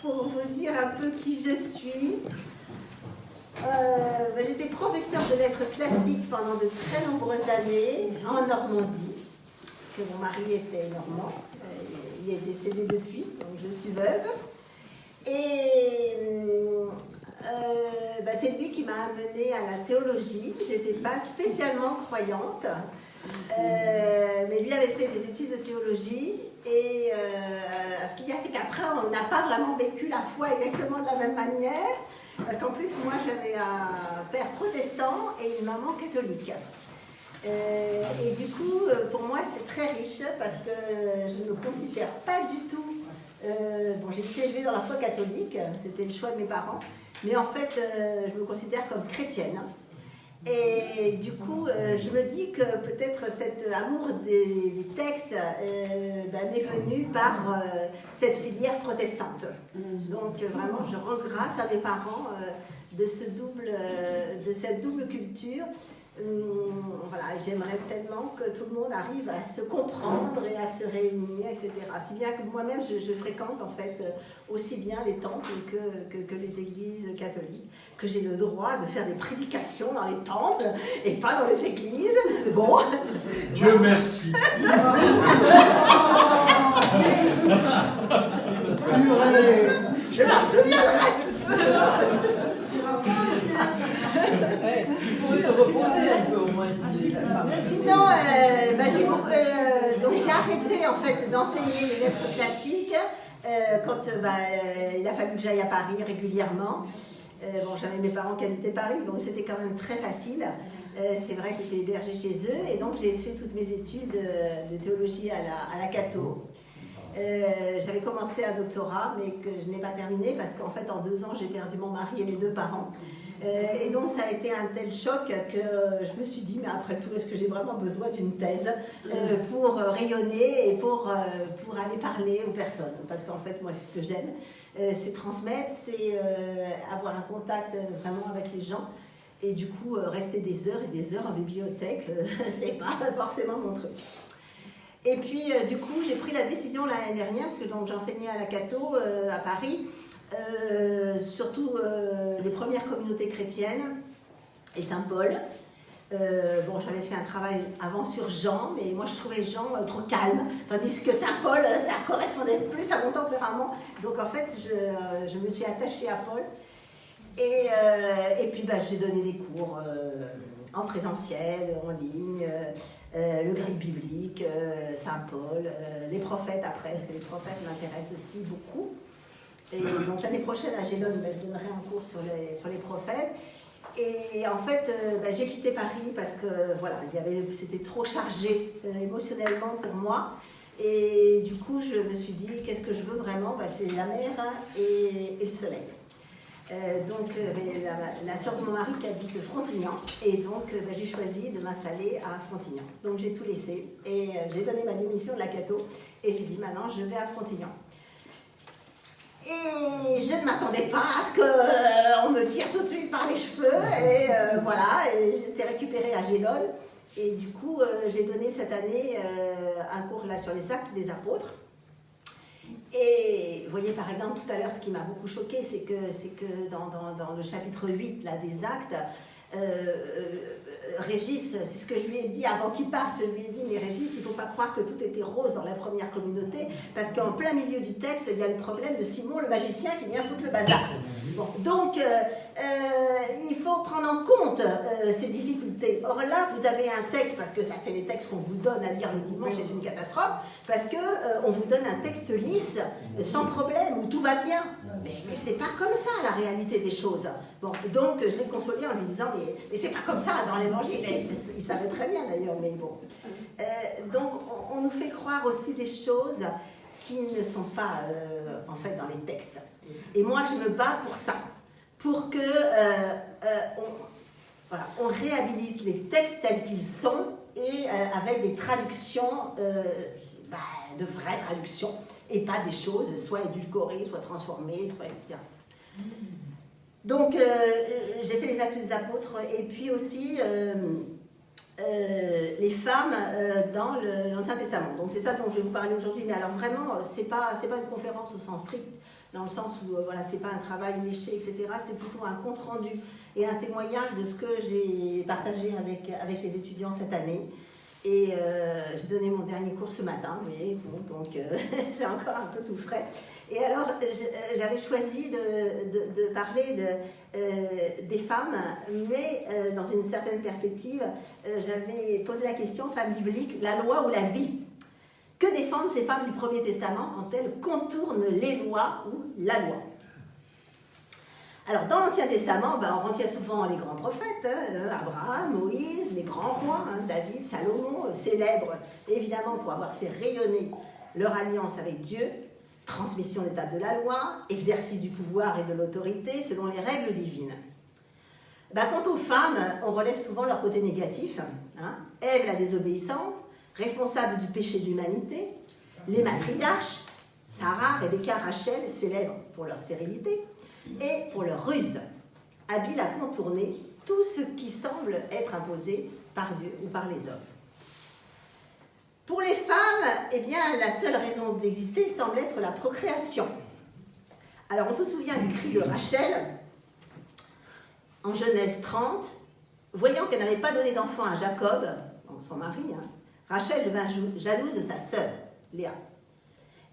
pour vous dire un peu qui je suis. J'étais professeure de lettres classiques pendant de très nombreuses années en Normandie, parce que mon mari était normand, il est décédé depuis, donc je suis veuve. Et c'est lui qui m'a amenée à la théologie. Je n'étais pas spécialement croyante, mais lui avait fait des études de théologie. Et ce qu'il y a, c'est qu'après, on n'a pas vraiment vécu la foi exactement de la même manière. Parce qu'en plus, moi, j'avais un père protestant et une maman catholique. Et du coup, pour moi, c'est très riche parce que je ne me considère pas du tout... j'ai été élevée dans la foi catholique, c'était le choix de mes parents, mais en fait, je me considère comme chrétienne. Et du coup, je me dis que peut-être cet amour des textes m'est venu par cette filière protestante. Donc vraiment, je rends grâce à mes parents de cette double culture. Voilà, j'aimerais tellement que tout le monde arrive à se comprendre et à se réunir, etc. Si bien que moi-même, je fréquente en fait aussi bien les temples que les églises catholiques, que j'ai le droit de faire des prédications dans les temples et pas dans les églises. Bon. Dieu merci. Je m'en souviendrai. Sinon, j'ai arrêté en fait d'enseigner les lettres classiques quand il a fallu que j'aille à Paris régulièrement. J'avais mes parents qui habitaient Paris, donc c'était quand même très facile. C'est vrai que j'étais hébergée chez eux, et donc j'ai fait toutes mes études de théologie à la Cato. J'avais commencé un doctorat, mais que je n'ai pas terminé parce qu'en fait, en 2 ans, j'ai perdu mon mari et mes 2 parents. Et donc, ça a été un tel choc que je me suis dit, mais après tout, est-ce que j'ai vraiment besoin d'une thèse pour rayonner et pour aller parler aux personnes? Parce qu'en fait, moi, ce que j'aime, c'est transmettre, c'est avoir un contact vraiment avec les gens. Et du coup, rester des heures et des heures en bibliothèque, c'est pas forcément mon truc. Et puis, du coup, j'ai pris la décision l'année dernière, parce que j'enseignais à la Cato, à Paris, surtout les premières communautés chrétiennes et Saint-Paul. J'avais fait un travail avant sur Jean, mais moi je trouvais Jean trop calme, tandis que Saint-Paul, ça correspondait plus à mon tempérament. Donc en fait, je me suis attachée à Paul. Et puis j'ai donné des cours en présentiel, en ligne, le grec biblique, Saint-Paul, les prophètes après, parce que les prophètes m'intéressent aussi beaucoup. Et donc l'année prochaine à Gélone, je donnerai un cours sur les prophètes. Et en fait, j'ai quitté Paris parce que c'était trop chargé émotionnellement pour moi. Et du coup, je me suis dit, qu'est-ce que je veux vraiment? C'est la mer et le soleil. La sœur de mon mari qui habite Frontignan, et donc j'ai choisi de m'installer à Frontignan. Donc j'ai tout laissé et j'ai donné ma démission de la Cato et j'ai dit maintenant je vais à Frontignan. Et je ne m'attendais pas à ce qu'on me tire tout de suite par les cheveux et et j'étais récupérée à Gélone et du coup j'ai donné cette année un cours là sur les actes des apôtres. Et vous voyez par exemple tout à l'heure ce qui m'a beaucoup choqué, c'est que dans le chapitre 8 là, des actes, Régis, c'est ce que je lui ai dit avant qu'il parte, je lui ai dit mais Régis, il ne faut pas croire que tout était rose dans la première communauté, parce qu'en plein milieu du texte, il y a le problème de Simon le magicien qui vient foutre le bazar. Donc il faut prendre en compte ces difficultés. Or là, vous avez un texte, parce que ça c'est les textes qu'on vous donne à lire le dimanche, c'est une catastrophe, parce qu'on vous donne un texte lisse, sans problème, où tout va bien. Mais c'est pas comme ça la réalité des choses. Donc je l'ai consolé en lui disant mais c'est pas comme ça dans l'évangile. Il savait très bien d'ailleurs, mais bon. Donc on nous fait croire aussi des choses qui ne sont pas en fait dans les textes. Et moi je me bats pour ça, pour que on réhabilite les textes tels qu'ils sont et avec des traductions, de vraies traductions, et pas des choses soit édulcorées, soit transformées, soit etc. Donc j'ai fait les actes des apôtres et puis aussi les femmes dans l'Ancien Testament. Donc c'est ça dont je vais vous parler aujourd'hui, mais alors vraiment c'est pas une conférence au sens strict dans le sens où voilà, c'est pas un travail léché, etc. C'est plutôt un compte-rendu et un témoignage de ce que j'ai partagé avec les étudiants cette année. Et j'ai donné mon dernier cours ce matin, vous voyez, bon, donc c'est encore un peu tout frais. Et alors, j'avais choisi de parler des femmes, mais dans une certaine perspective, j'avais posé la question, femme biblique, la loi ou la vie? Que défendent ces femmes du Premier Testament quand elles contournent les lois ou la loi? Alors, dans l'Ancien Testament, on retient souvent les grands prophètes, Abraham, Moïse, les grands rois, David, Salomon, célèbres évidemment pour avoir fait rayonner leur alliance avec Dieu, transmission d'étapes de la loi, exercice du pouvoir et de l'autorité selon les règles divines. Quant aux femmes, on relève souvent leur côté négatif. Ève la désobéissante, responsable du péché de l'humanité, les matriarches, Sarah, Rebecca, Rachel, célèbres pour leur stérilité, et pour leur ruse, habiles à contourner tout ce qui semble être imposé par Dieu ou par les hommes. Pour les femmes, la seule raison d'exister semble être la procréation. Alors on se souvient du cri de Rachel en Genèse 30, voyant qu'elle n'avait pas donné d'enfant à Jacob, son mari, Rachel devint jalouse de sa sœur, Léa.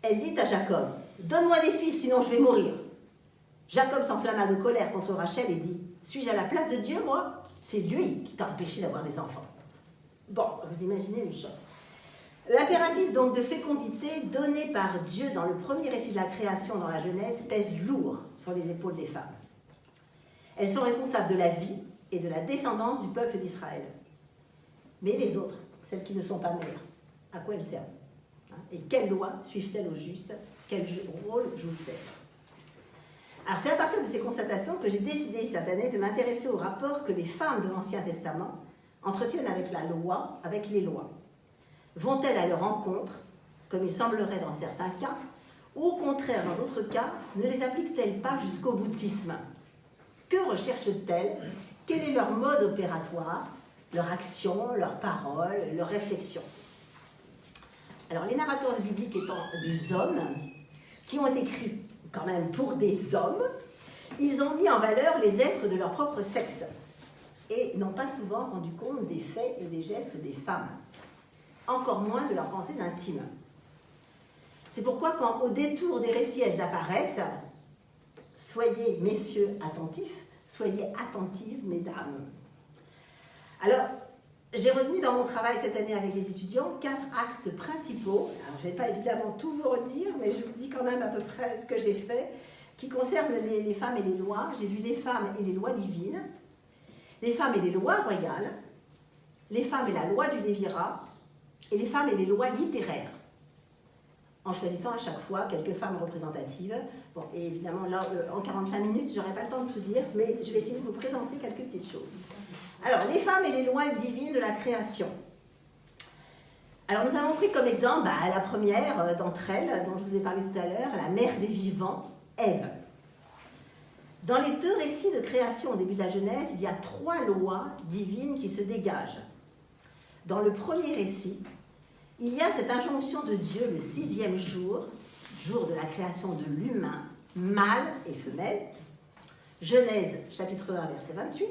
Elle dit à Jacob, « Donne-moi des fils, sinon je vais mourir. » Jacob s'enflamma de colère contre Rachel et dit, « Suis-je à la place de Dieu, moi? C'est lui qui t'a empêché d'avoir des enfants. » Bon, vous imaginez le choc. L'impératif donc de fécondité donné par Dieu dans le premier récit de la création dans la Genèse pèse lourd sur les épaules des femmes. Elles sont responsables de la vie et de la descendance du peuple d'Israël. Mais les autres, celles qui ne sont pas mères, à quoi elles servent? Et quelles lois suivent-elles au juste? Quel rôle jouent-elles? Alors c'est à partir de ces constatations que j'ai décidé cette année de m'intéresser au rapport que les femmes de l'Ancien Testament entretiennent avec la loi, avec les lois. Vont-elles à leur rencontre, comme il semblerait dans certains cas, ou au contraire, dans d'autres cas, ne les appliquent-elles pas jusqu'au boutisme? Que recherchent-elles? Quel est leur mode opératoire, leur action, leurs paroles, leurs réflexions? Alors les narrateurs bibliques étant des hommes qui ont écrit quand même pour des hommes, ils ont mis en valeur les êtres de leur propre sexe et n'ont pas souvent rendu compte des faits et des gestes des femmes, encore moins de leurs pensées intimes. C'est pourquoi quand au détour des récits elles apparaissent, soyez, messieurs, attentifs, soyez attentives, mesdames. Alors, j'ai retenu dans mon travail cette année avec les étudiants 4 axes principaux. Alors, je ne vais pas évidemment tout vous redire, mais je vous dis quand même à peu près ce que j'ai fait, qui concernent les femmes et les lois. J'ai vu les femmes et les lois divines, les femmes et les lois royales, les femmes et la loi du Lévirat, et les femmes et les lois littéraires, en choisissant à chaque fois quelques femmes représentatives. Bon, et évidemment, là, en 45 minutes, je n'aurai pas le temps de tout dire, mais je vais essayer de vous présenter quelques petites choses. Alors, les femmes et les lois divines de la création. Alors, nous avons pris comme exemple la première d'entre elles, dont je vous ai parlé tout à l'heure, la mère des vivants, Ève. Dans les 2 récits de création au début de la Genèse, il y a 3 lois divines qui se dégagent. Dans le premier récit, il y a cette injonction de Dieu le 6e jour, jour de la création de l'humain, mâle et femelle. Genèse, chapitre 1, verset 28.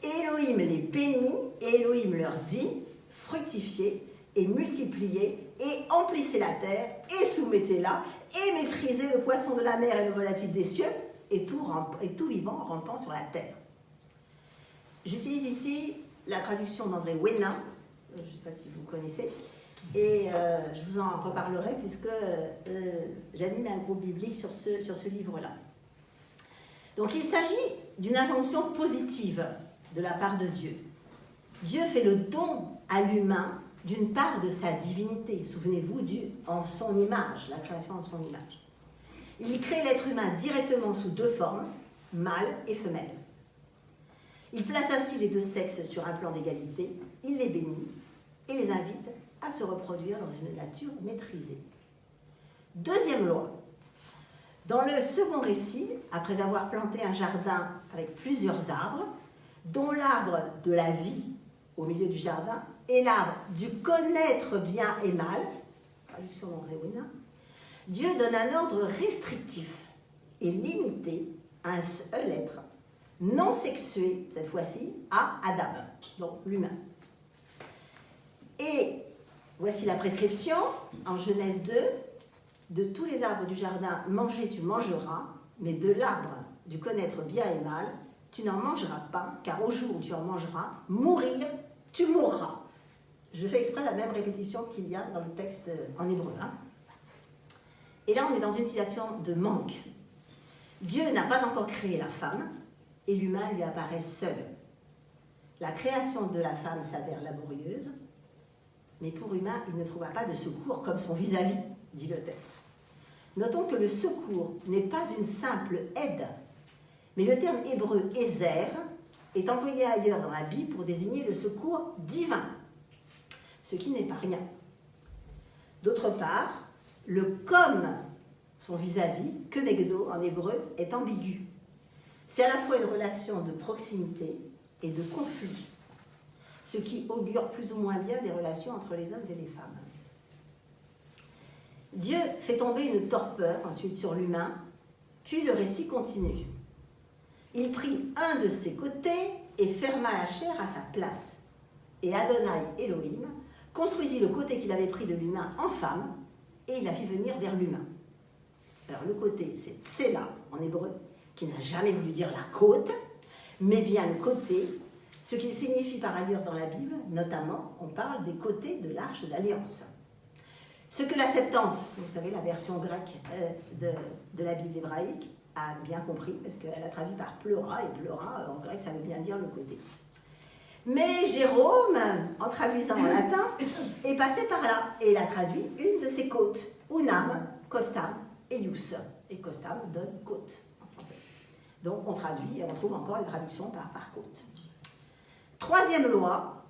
Elohim les bénit, et Elohim leur dit, fructifiez et multipliez, et emplissez la terre, et soumettez-la, et maîtrisez le poisson de la mer et le volatil des cieux, et tout vivant rampant sur la terre. J'utilise ici la traduction d'André Wénin, je ne sais pas si vous connaissez, et je vous en reparlerai puisque j'anime un groupe biblique sur ce livre-là. Donc il s'agit d'une injonction positive de la part de Dieu. Dieu fait le don à l'humain d'une part de sa divinité. Souvenez-vous, en son image, la création en son image. Il crée l'être humain directement sous 2 formes, mâle et femelle. Il place ainsi les 2 sexes sur un plan d'égalité, il les bénit et les invite à se reproduire dans une nature maîtrisée. 2e loi. Dans le second récit, après avoir planté un jardin avec plusieurs arbres, dont l'arbre de la vie au milieu du jardin et l'arbre du connaître bien et mal, traduction d'André Wénin, Dieu donne un ordre restrictif est limité à un seul être, non sexué, cette fois-ci, à Adam, donc l'humain. Et voici la prescription, en Genèse 2, de tous les arbres du jardin, manger tu mangeras, mais de l'arbre du connaître bien et mal, tu n'en mangeras pas, car au jour où tu en mangeras, mourir, tu mourras. Je fais exprès la même répétition qu'il y a dans le texte en hébreu. Et là, on est dans une situation de manque. Dieu n'a pas encore créé la femme, et l'humain lui apparaît seul. La création de la femme s'avère laborieuse, mais pour humain, il ne trouva pas de secours comme son vis-à-vis, dit le texte. Notons que le secours n'est pas une simple aide, mais le terme hébreu « ézer » est employé ailleurs dans la Bible pour désigner le secours divin, ce qui n'est pas rien. D'autre part, le « comme » son vis-à-vis, « kenegdo » en hébreu, est ambigu. C'est à la fois une relation de proximité et de conflit, ce qui augure plus ou moins bien des relations entre les hommes et les femmes. Dieu fait tomber une torpeur ensuite sur l'humain, puis le récit continue. Il prit un de ses côtés et ferma la chair à sa place. Et Adonai Elohim construisit le côté qu'il avait pris de l'humain en femme, et il la fit venir vers l'humain. Alors le côté, c'est tsela en hébreu, qui n'a jamais voulu dire la côte, mais bien le côté, ce qui signifie par ailleurs dans la Bible, notamment, on parle des côtés de l'arche d'alliance. Ce que la Septante, vous savez, la version grecque de la Bible hébraïque, a bien compris, parce qu'elle a traduit par pleura, et pleura, en grec, ça veut bien dire le côté. Mais Jérôme, en traduisant en latin, est passé par là, et il a traduit une de ses côtes, unam, costam et ius. Et costam donne côte, en français. Donc on traduit, et on trouve encore des traductions par côte. Troisième loi,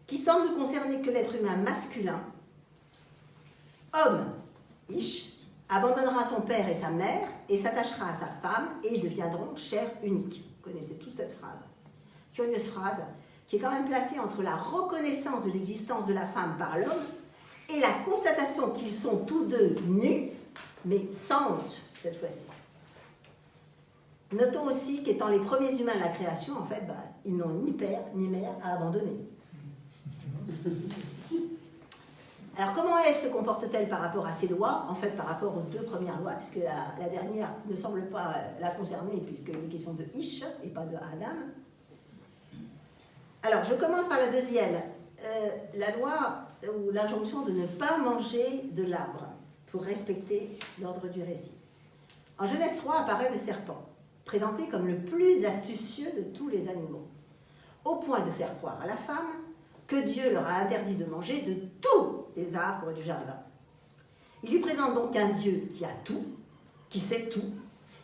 qui semble ne concerner que l'être humain masculin. Homme, Ish, abandonnera son père et sa mère et s'attachera à sa femme et ils deviendront chair unique. Vous connaissez toute cette phrase. Curieuse phrase qui est quand même placée entre la reconnaissance de l'existence de la femme par l'homme et la constatation qu'ils sont tous deux nus, mais sans honte cette fois-ci. Notons aussi qu'étant les premiers humains de la création, en fait, ils n'ont ni père ni mère à abandonner. Alors, comment Ève se comporte-t-elle par rapport à ces lois? En fait, par rapport aux deux premières lois, puisque la dernière ne semble pas la concerner, puisqu'il est question de Ish et pas de Adam. Alors, je commence par la deuxième. La loi ou l'injonction de ne pas manger de l'arbre pour respecter l'ordre du récit. En Genèse 3 apparaît le serpent, présenté comme le plus astucieux de tous les animaux, au point de faire croire à la femme que Dieu leur a interdit de manger de tous les arbres du jardin. Il lui présente donc un Dieu qui a tout, qui sait tout,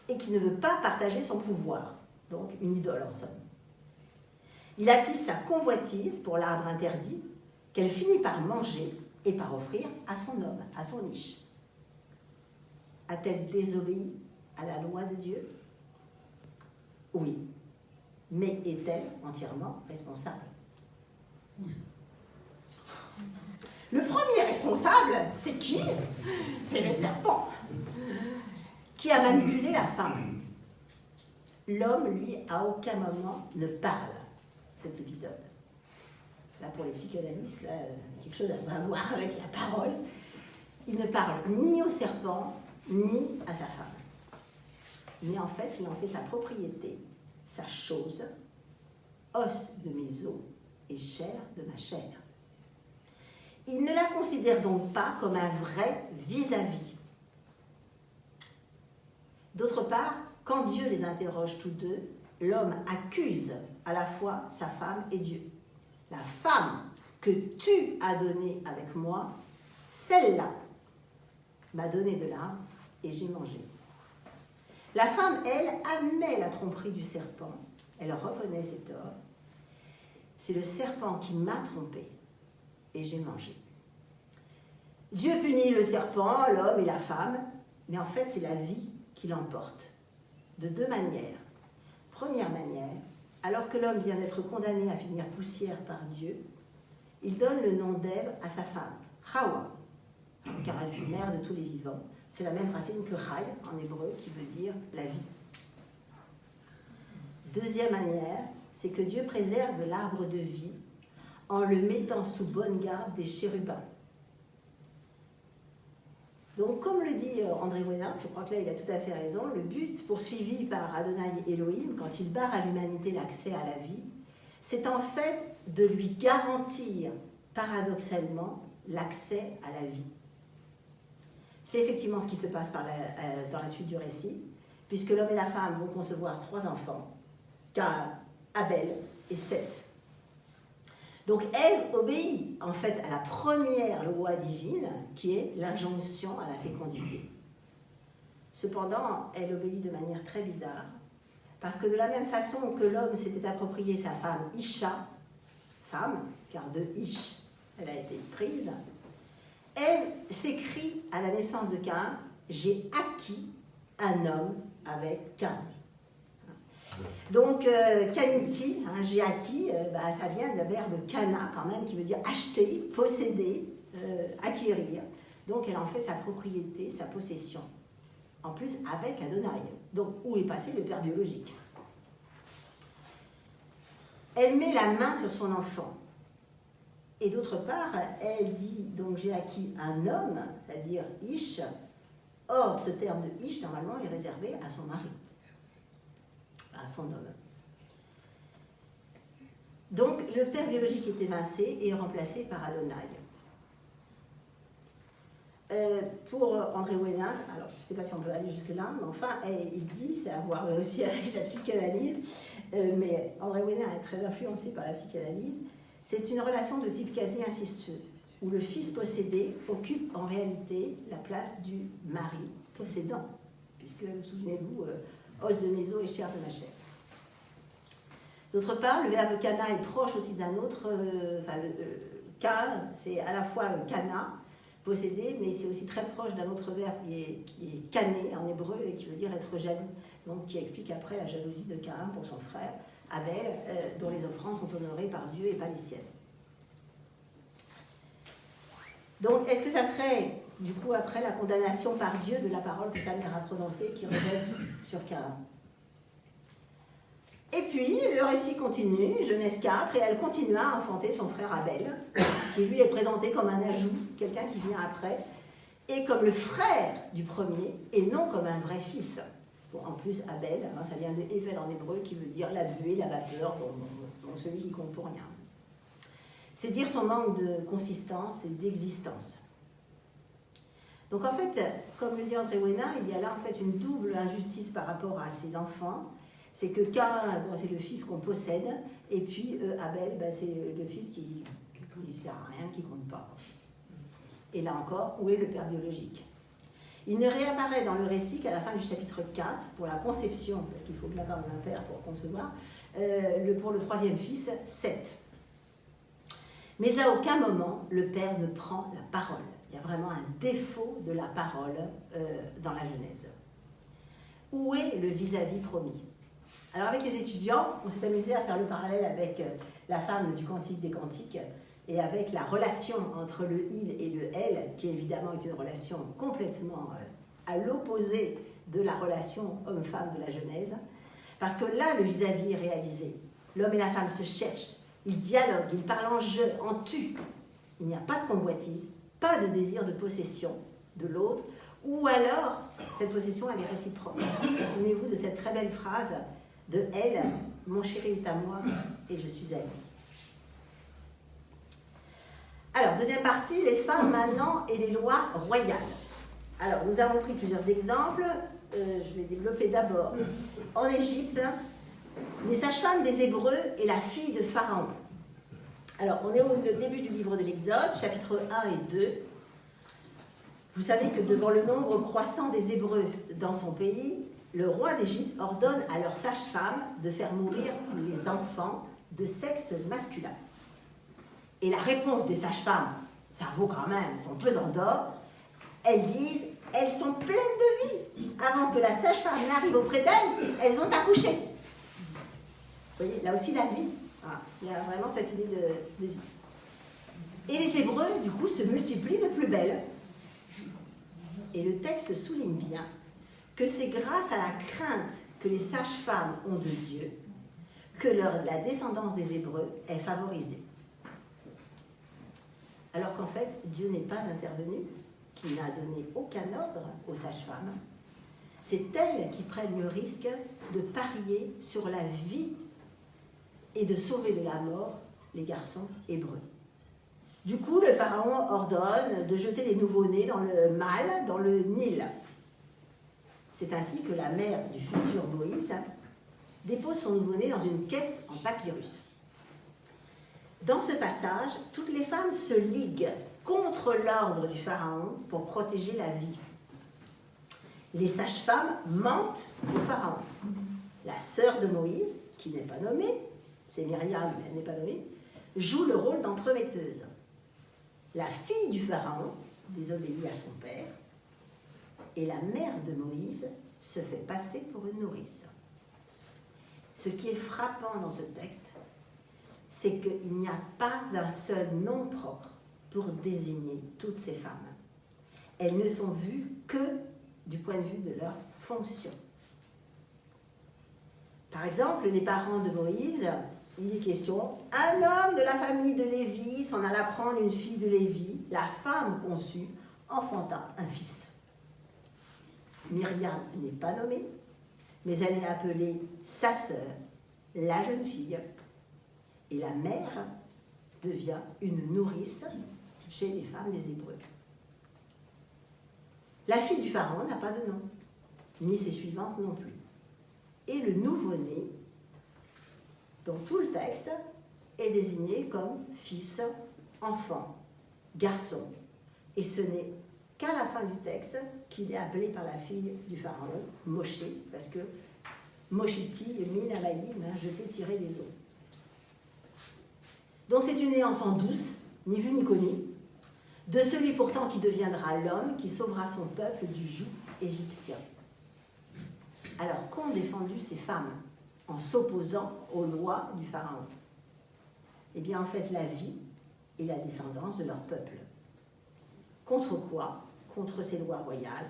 et qui ne veut pas partager son pouvoir, donc une idole en somme. Il attise sa convoitise pour l'arbre interdit, qu'elle finit par manger et par offrir à son homme, à son Ish. A-t-elle désobéi à la loi de Dieu? Oui. Mais est-elle entièrement responsable? Oui. Le premier responsable, c'est qui? C'est le serpent, qui a manipulé la femme. L'homme, lui, à aucun moment ne parle, cet épisode. Là, pour les psychanalystes, là, quelque chose à voir avec la parole. Il ne parle ni au serpent, ni à sa femme. Mais en fait, il en fait sa propriété, sa chose, os de mes os et chair de ma chair. Il ne la considère donc pas comme un vrai vis-à-vis. D'autre part, quand Dieu les interroge tous deux, l'homme accuse à la fois sa femme et Dieu. La femme que tu as donnée avec moi, celle-là m'a donné de l'arbre et j'ai mangé. La femme, elle, admet la tromperie du serpent. Elle reconnaît ses torts. C'est le serpent qui m'a trompée et j'ai mangé. Dieu punit le serpent, l'homme et la femme, mais en fait, c'est la vie qui l'emporte. De deux manières. Première manière, alors que l'homme vient d'être condamné à finir poussière par Dieu, il donne le nom d'Ève à sa femme, Hawa, car elle fut mère de tous les vivants, C'est la même racine que Chai en hébreu qui veut dire la vie. Deuxième manière, c'est que Dieu préserve l'arbre de vie en le mettant sous bonne garde des chérubins. Donc, comme le dit André Wena, je crois que là il a tout à fait raison, le but poursuivi par Adonai Elohim, quand il barre à l'humanité l'accès à la vie, c'est en fait de lui garantir, paradoxalement, l'accès à la vie. C'est effectivement ce qui se passe dans la suite du récit, puisque l'homme et la femme vont concevoir 3 enfants, Caïn, Abel et Seth. Donc Ève obéit en fait à la première loi divine, qui est l'injonction à la fécondité. Cependant, elle obéit de manière très bizarre, parce que de la même façon que l'homme s'était approprié sa femme Isha, femme, car de Ish, elle a été prise, elle s'écrit à la naissance de Caïn, j'ai acquis un homme avec Caïn. Donc, kaniti, j'ai acquis, ça vient du verbe kana quand même, qui veut dire acheter, posséder, acquérir. Donc, elle en fait sa propriété, sa possession. En plus, avec Adonai. Donc, où est passé le père biologique? Elle met la main sur son enfant. Et d'autre part, elle dit, donc j'ai acquis un homme, c'est-à-dire Ish. Or, ce terme de Ish, normalement, est réservé à son mari, à son homme. Donc, le père biologique est évincé et remplacé par Adonai. Pour André Wena, alors je ne sais pas si on peut aller jusque-là, mais enfin, il dit, c'est à voir aussi avec la psychanalyse, mais André Wena est très influencé par la psychanalyse, c'est une relation de type quasi-incestueuse, où le fils possédé occupe en réalité la place du mari possédant, puisque, souvenez-vous, os de mes os et chair de ma chair. D'autre part, le verbe kana est proche aussi d'un autre, Caïn, c'est à la fois le kana, possédé, mais c'est aussi très proche d'un autre verbe qui est kané en hébreu et qui veut dire être jaloux, donc qui explique après la jalousie de Caïn pour son frère Abel, dont les offrandes sont honorées par Dieu et pas les siennes. Donc, est-ce que ça serait, du coup, après la condamnation par Dieu de la parole que sa mère a prononcée qui revient sur Caïn? Et puis, le récit continue, Genèse 4, et elle continua à enfanter son frère Abel, qui lui est présenté comme un ajout, quelqu'un qui vient après, et comme le frère du premier, et non comme un vrai fils. Bon, en plus, Abel, ça vient de Evel en hébreu, qui veut dire la buée, la vapeur, donc celui qui compte pour rien. C'est dire son manque de consistance et d'existence. Donc en fait, comme le dit André Wena, il y a là en fait une double injustice par rapport à ses enfants. C'est que Caïn, c'est le fils qu'on possède, et puis Abel, c'est le fils qui ne sert à rien, qui ne compte pas. Et là encore, où est le père biologique? Il ne réapparaît dans le récit qu'à la fin du chapitre 4, pour la conception, parce qu'il faut bien quand même un père pour concevoir, pour le troisième fils, Seth. Mais à aucun moment, le père ne prend la parole. Il y a vraiment un défaut de la parole dans la Genèse. Où est le vis-à-vis promis? Alors avec les étudiants, on s'est amusé à faire le parallèle avec la femme du Cantique des Cantiques et avec la relation entre le il et le elle, qui évidemment est une relation complètement à l'opposé de la relation homme-femme de la Genèse, parce que là, le vis-à-vis est réalisé. L'homme et la femme se cherchent, ils dialoguent, ils parlent en jeu, en tu. Il n'y a pas de convoitise, pas de désir de possession de l'autre, ou alors, cette possession, elle est réciproque. Souvenez-vous de cette très belle phrase de elle, mon chéri est à moi et je suis à lui. Alors, deuxième partie, les femmes maintenant et les lois royales. Alors, nous avons pris plusieurs exemples. Je vais développer d'abord. En Égypte, les sages-femmes des Hébreux et la fille de Pharaon. Alors, on est au début du livre de l'Exode, chapitres 1 et 2. Vous savez que devant le nombre croissant des Hébreux dans son pays, le roi d'Égypte ordonne à leurs sages-femmes de faire mourir les enfants de sexe masculin. Et la réponse des sages-femmes, ça vaut quand même son pesant d'or, elles disent, elles sont pleines de vie. Avant que la sage-femme n'arrive auprès d'elles, elles ont accouché. Vous voyez, là aussi la vie. Voilà. Il y a vraiment cette idée de vie. Et les Hébreux, du coup, se multiplient de plus belle. Et le texte souligne bien que c'est grâce à la crainte que les sages-femmes ont de Dieu que la descendance des Hébreux est favorisée. Alors qu'en fait, Dieu n'est pas intervenu, qu'il n'a donné aucun ordre aux sages-femmes. C'est elles qui prennent le risque de parier sur la vie et de sauver de la mort les garçons hébreux. Du coup, le pharaon ordonne de jeter les nouveau-nés dans le mal, dans le Nil. C'est ainsi que la mère du futur Moïse dépose son nouveau-né dans une caisse en papyrus. Dans ce passage, toutes les femmes se liguent contre l'ordre du pharaon pour protéger la vie. Les sages-femmes mentent au pharaon. La sœur de Moïse, qui n'est pas nommée, c'est Myriam, mais elle n'est pas nommée, joue le rôle d'entremetteuse. La fille du pharaon désobéit à son père et la mère de Moïse se fait passer pour une nourrice. Ce qui est frappant dans ce texte, c'est qu'il n'y a pas un seul nom propre pour désigner toutes ces femmes. Elles ne sont vues que du point de vue de leur fonction. Par exemple, les parents de Moïse, il est question, un homme de la famille de Lévi s'en alla prendre une fille de Lévi, la femme conçue enfanta un fils. Myriam n'est pas nommée, mais elle est appelée sa sœur, la jeune fille, et la mère devient une nourrice chez les femmes des Hébreux. La fille du pharaon n'a pas de nom, ni ses suivantes non plus. Et le nouveau-né, dans tout le texte, est désigné comme fils, enfant, garçon. Et ce n'est qu'à la fin du texte qu'il est appelé par la fille du pharaon, Moshe, parce que Moshiti, Minamaïm, jeté, tiré des eaux. Donc c'est une néance en douce, ni vue ni connue, de celui pourtant qui deviendra l'homme, qui sauvera son peuple du joug égyptien. Alors qu'ont défendu ces femmes en s'opposant aux lois du pharaon? Eh bien en fait la vie et la descendance de leur peuple. Contre quoi? Contre ces lois royales.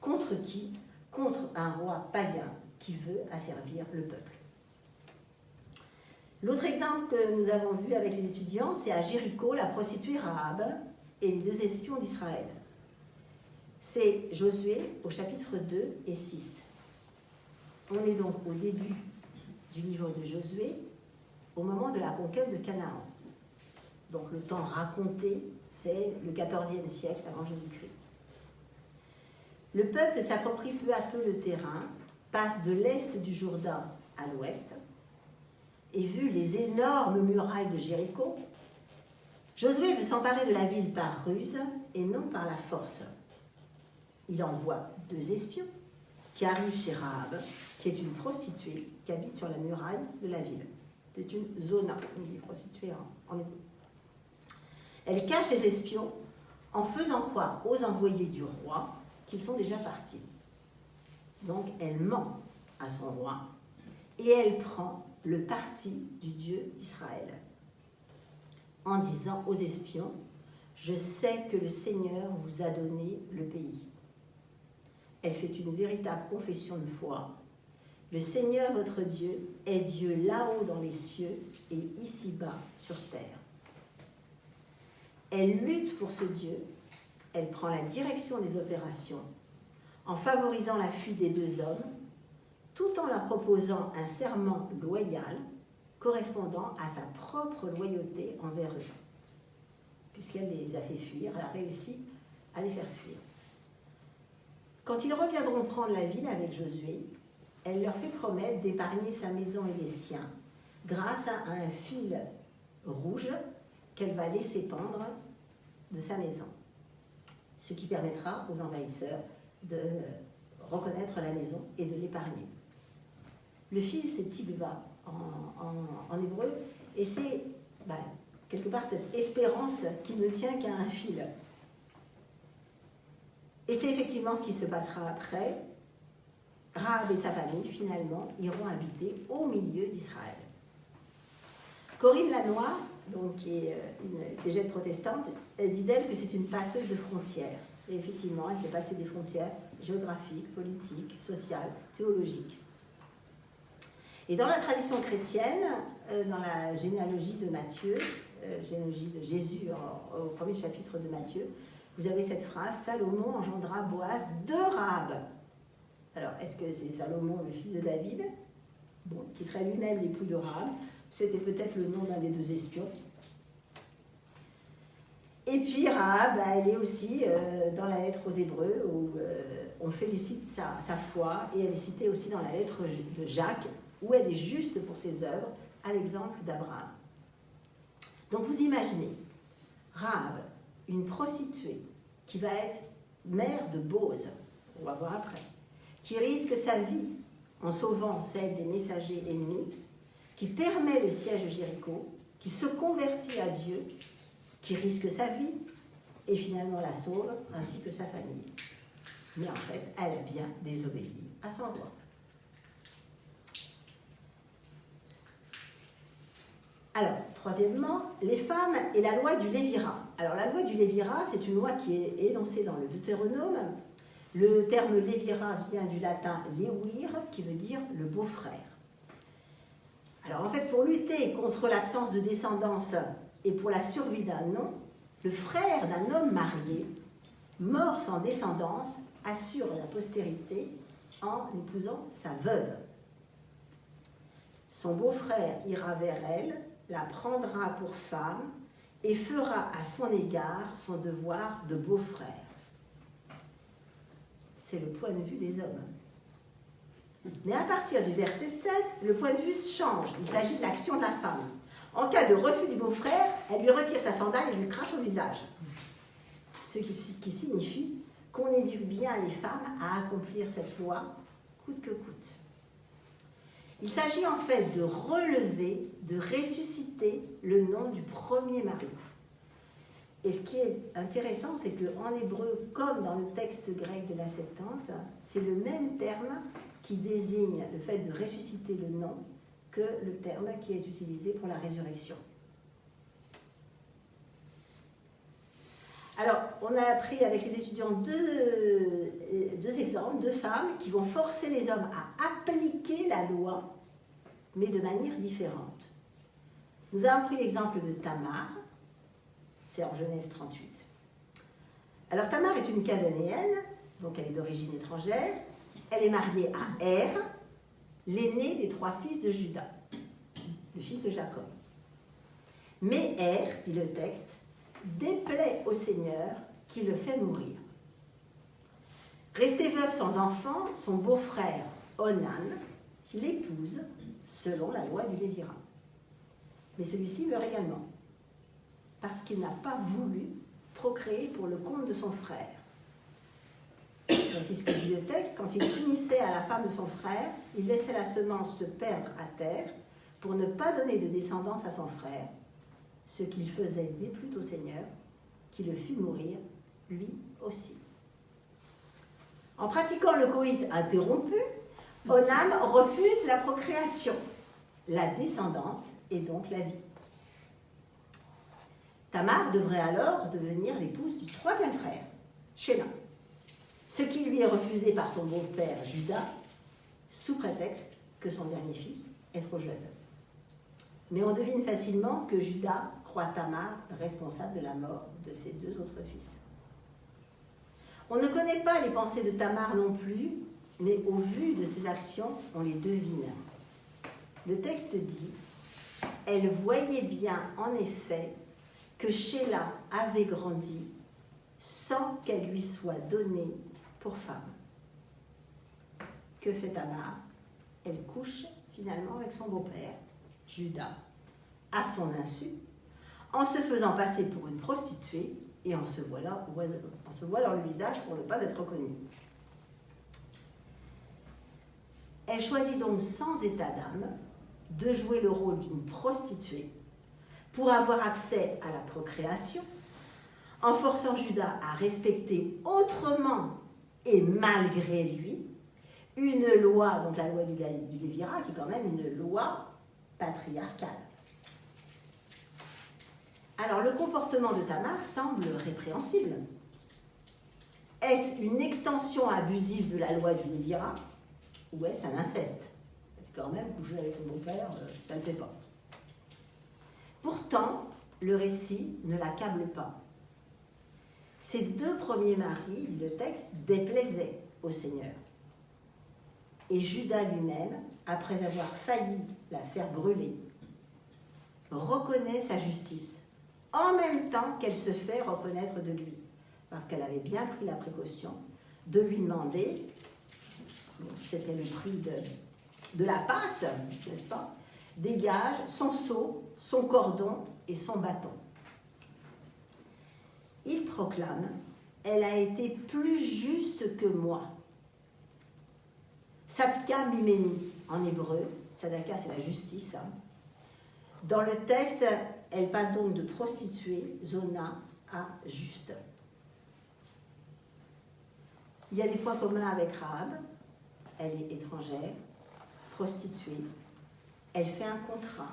Contre qui? Contre un roi païen qui veut asservir le peuple. L'autre exemple que nous avons vu avec les étudiants, c'est à Jéricho, la prostituée Rahab et les 2 espions d'Israël. C'est Josué au chapitre 2 et 6. On est donc au début du livre de Josué, au moment de la conquête de Canaan. Donc le temps raconté, c'est le XIVe siècle avant Jésus-Christ. Le peuple s'approprie peu à peu le terrain, passe de l'est du Jourdain à l'ouest, et vu les énormes murailles de Jéricho, Josué veut s'emparer de la ville par ruse et non par la force. Il envoie 2 espions qui arrivent chez Rahab, qui est une prostituée qui habite sur la muraille de la ville. C'est une zona, une prostituée en hébreu. Elle cache les espions en faisant croire aux envoyés du roi qu'ils sont déjà partis. Donc elle ment à son roi et elle prend le parti du Dieu d'Israël en disant aux espions « Je sais que le Seigneur vous a donné le pays ». Elle fait une véritable confession de foi. Le Seigneur votre Dieu est Dieu là-haut dans les cieux et ici-bas sur terre. Elle lutte pour ce Dieu, elle prend la direction des opérations en favorisant la fuite des 2 hommes, tout en leur proposant un serment loyal correspondant à sa propre loyauté envers eux. Puisqu'elle les a fait fuir, elle a réussi à les faire fuir. Quand ils reviendront prendre la ville avec Josué, elle leur fait promettre d'épargner sa maison et les siens grâce à un fil rouge qu'elle va laisser pendre de sa maison, ce qui permettra aux envahisseurs de reconnaître la maison et de l'épargner. Le fil, c'est Tikva en hébreu, et c'est quelque part cette espérance qui ne tient qu'à un fil. Et c'est effectivement ce qui se passera après. Rahab et sa famille, finalement, iront habiter au milieu d'Israël. Corinne Lanois, donc, qui est une exégète protestante, elle dit d'elle que c'est une passeuse de frontières. Et effectivement, elle fait passer des frontières géographiques, politiques, sociales, théologiques. Et dans la tradition chrétienne, dans la généalogie de Matthieu, généalogie de Jésus au premier chapitre de Matthieu, vous avez cette phrase « Salomon engendra Boaz de Rahab ». Alors, est-ce que c'est Salomon, le fils de David, bon, qui serait lui-même l'époux de Rahab? C'était peut-être le nom d'un des deux espions. Et puis Rahab, elle est aussi dans la lettre aux Hébreux, où on félicite sa foi, et elle est citée aussi dans la lettre de Jacques, où elle est juste pour ses œuvres, à l'exemple d'Abraham. Donc vous imaginez, Rahab, une prostituée, qui va être mère de Bose, on va voir après, qui risque sa vie en sauvant celle des messagers ennemis, qui permet le siège de Jéricho, qui se convertit à Dieu, qui risque sa vie, et finalement la sauve, ainsi que sa famille. Mais en fait, elle a bien désobéi à son roi. Alors, troisièmement, les femmes et la loi du Lévirat. Alors, la loi du Lévirat, c'est une loi qui est énoncée dans le Deutéronome. Le terme Lévirat vient du latin lewir, qui veut dire le beau-frère. Alors, en fait, pour lutter contre l'absence de descendance et pour la survie d'un nom, le frère d'un homme marié, mort sans descendance, assure la postérité en épousant sa veuve. Son beau-frère ira vers elle, la prendra pour femme et fera à son égard son devoir de beau-frère. C'est le point de vue des hommes. Mais à partir du verset 7, le point de vue change. Il s'agit de l'action de la femme. En cas de refus du beau-frère, elle lui retire sa sandale et lui crache au visage. Ce qui signifie qu'on éduque bien les femmes à accomplir cette loi coûte que coûte. Il s'agit en fait de relever, de ressusciter le nom du premier mari. Et ce qui est intéressant, c'est qu'en hébreu, comme dans le texte grec de la Septante, c'est le même terme qui désigne le fait de ressusciter le nom que le terme qui est utilisé pour la résurrection. Alors, on a appris avec les étudiants deux exemples, deux femmes qui vont forcer les hommes à appliquer la loi, mais de manière différente. Nous avons pris l'exemple de Tamar, c'est en Genèse 38. Alors, Tamar est une Cananéenne, donc elle est d'origine étrangère. Elle est mariée à Er, l'aîné des 3 fils de Juda, le fils de Jacob. Mais Er, dit le texte, déplaît au Seigneur qui le fait mourir. Resté veuve sans enfant, son beau-frère Onan l'épouse selon la loi du Lévirat. Mais celui-ci meurt également, parce qu'il n'a pas voulu procréer pour le compte de son frère. Voici ce que dit le texte. Quand il s'unissait à la femme de son frère, il laissait la semence se perdre à terre pour ne pas donner de descendance à son frère, ce qu'il faisait déplut au Seigneur, qui le fit mourir, lui aussi. En pratiquant le coït interrompu, Onan refuse la procréation, la descendance et donc la vie. Tamar devrait alors devenir l'épouse du 3e frère, Shéla, ce qui lui est refusé par son beau-père Juda, sous prétexte que son dernier fils est trop jeune. Mais on devine facilement que Juda croit Tamar responsable de la mort de ses 2 autres fils. On ne connaît pas les pensées de Tamar non plus, mais au vu de ses actions, on les devine. Le texte dit « Elle voyait bien en effet que Shéla avait grandi sans qu'elle lui soit donnée pour femme. » Que fait Tamar? Elle couche finalement avec son beau-père, Juda, à son insu, en se faisant passer pour une prostituée et en se voilant le visage pour ne pas être reconnue. Elle choisit donc sans état d'âme de jouer le rôle d'une prostituée pour avoir accès à la procréation, en forçant Juda à respecter autrement et malgré lui une loi, donc la loi du Lévirat, qui est quand même une loi patriarcale. Alors le comportement de Tamar semble répréhensible. Est-ce une extension abusive de la loi du Lévirat ou est-ce un inceste? Parce que quand même, coucher avec son beau-père, ça ne le fait pas. Pourtant, le récit ne l'accable pas. Ces deux premiers maris, dit le texte, déplaisaient au Seigneur. Et Judas lui-même, après avoir failli la faire brûler, reconnaît sa justice, en même temps qu'elle se fait reconnaître de lui, parce qu'elle avait bien pris la précaution de lui demander, c'était le prix de la passe, n'est-ce pas, des gages, son sceau, son cordon et son bâton. Il proclame, elle a été plus juste que moi. Tzadka mimeni, en hébreu, tzedaka c'est la justice. Dans le texte, elle passe donc de prostituée, zona, à juste. Il y a des points communs avec Rahab. Elle est étrangère, prostituée. Elle fait un contrat.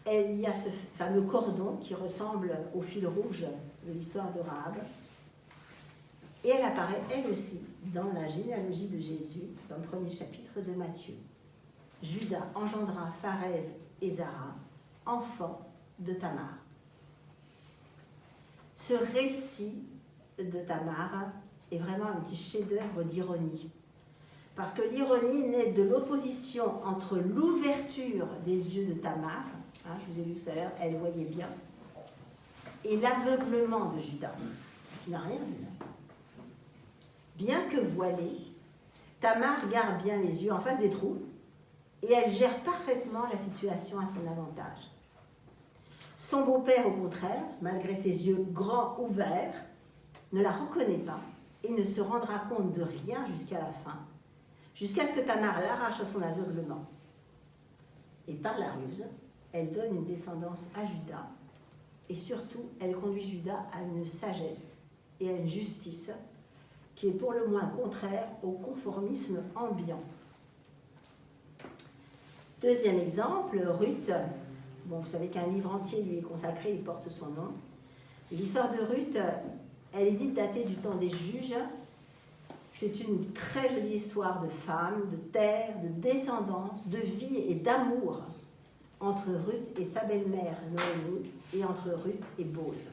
Il y a ce fameux cordon qui ressemble au fil rouge de l'histoire de Rahab. Et elle apparaît, elle aussi, dans la généalogie de Jésus, dans le premier chapitre de Matthieu. Judas engendra Pharez et Zara, enfants de Tamar. Ce récit de Tamar est vraiment un petit chef-d'œuvre d'ironie. Parce que l'ironie naît de l'opposition entre l'ouverture des yeux de Tamar, je vous ai vu tout à l'heure, elle voyait bien, et l'aveuglement de Judas, qui n'a rien vu. Bien que voilée, Tamar garde bien les yeux en face des trous et elle gère parfaitement la situation à son avantage. Son beau-père, au contraire, malgré ses yeux grands ouverts, ne la reconnaît pas et ne se rendra compte de rien jusqu'à la fin, jusqu'à ce que Tamar l'arrache à son aveuglement. Et par la ruse, elle donne une descendance à Judas et surtout, elle conduit Judas à une sagesse et à une justice qui est pour le moins contraire au conformisme ambiant. Deuxième exemple, Ruth. Bon, vous savez qu'un livre entier lui est consacré, il porte son nom. L'histoire de Ruth, elle est dite datée du temps des juges. C'est une très jolie histoire de femme, de terre, de descendance, de vie et d'amour entre Ruth et sa belle-mère Noémie et entre Ruth et Bose.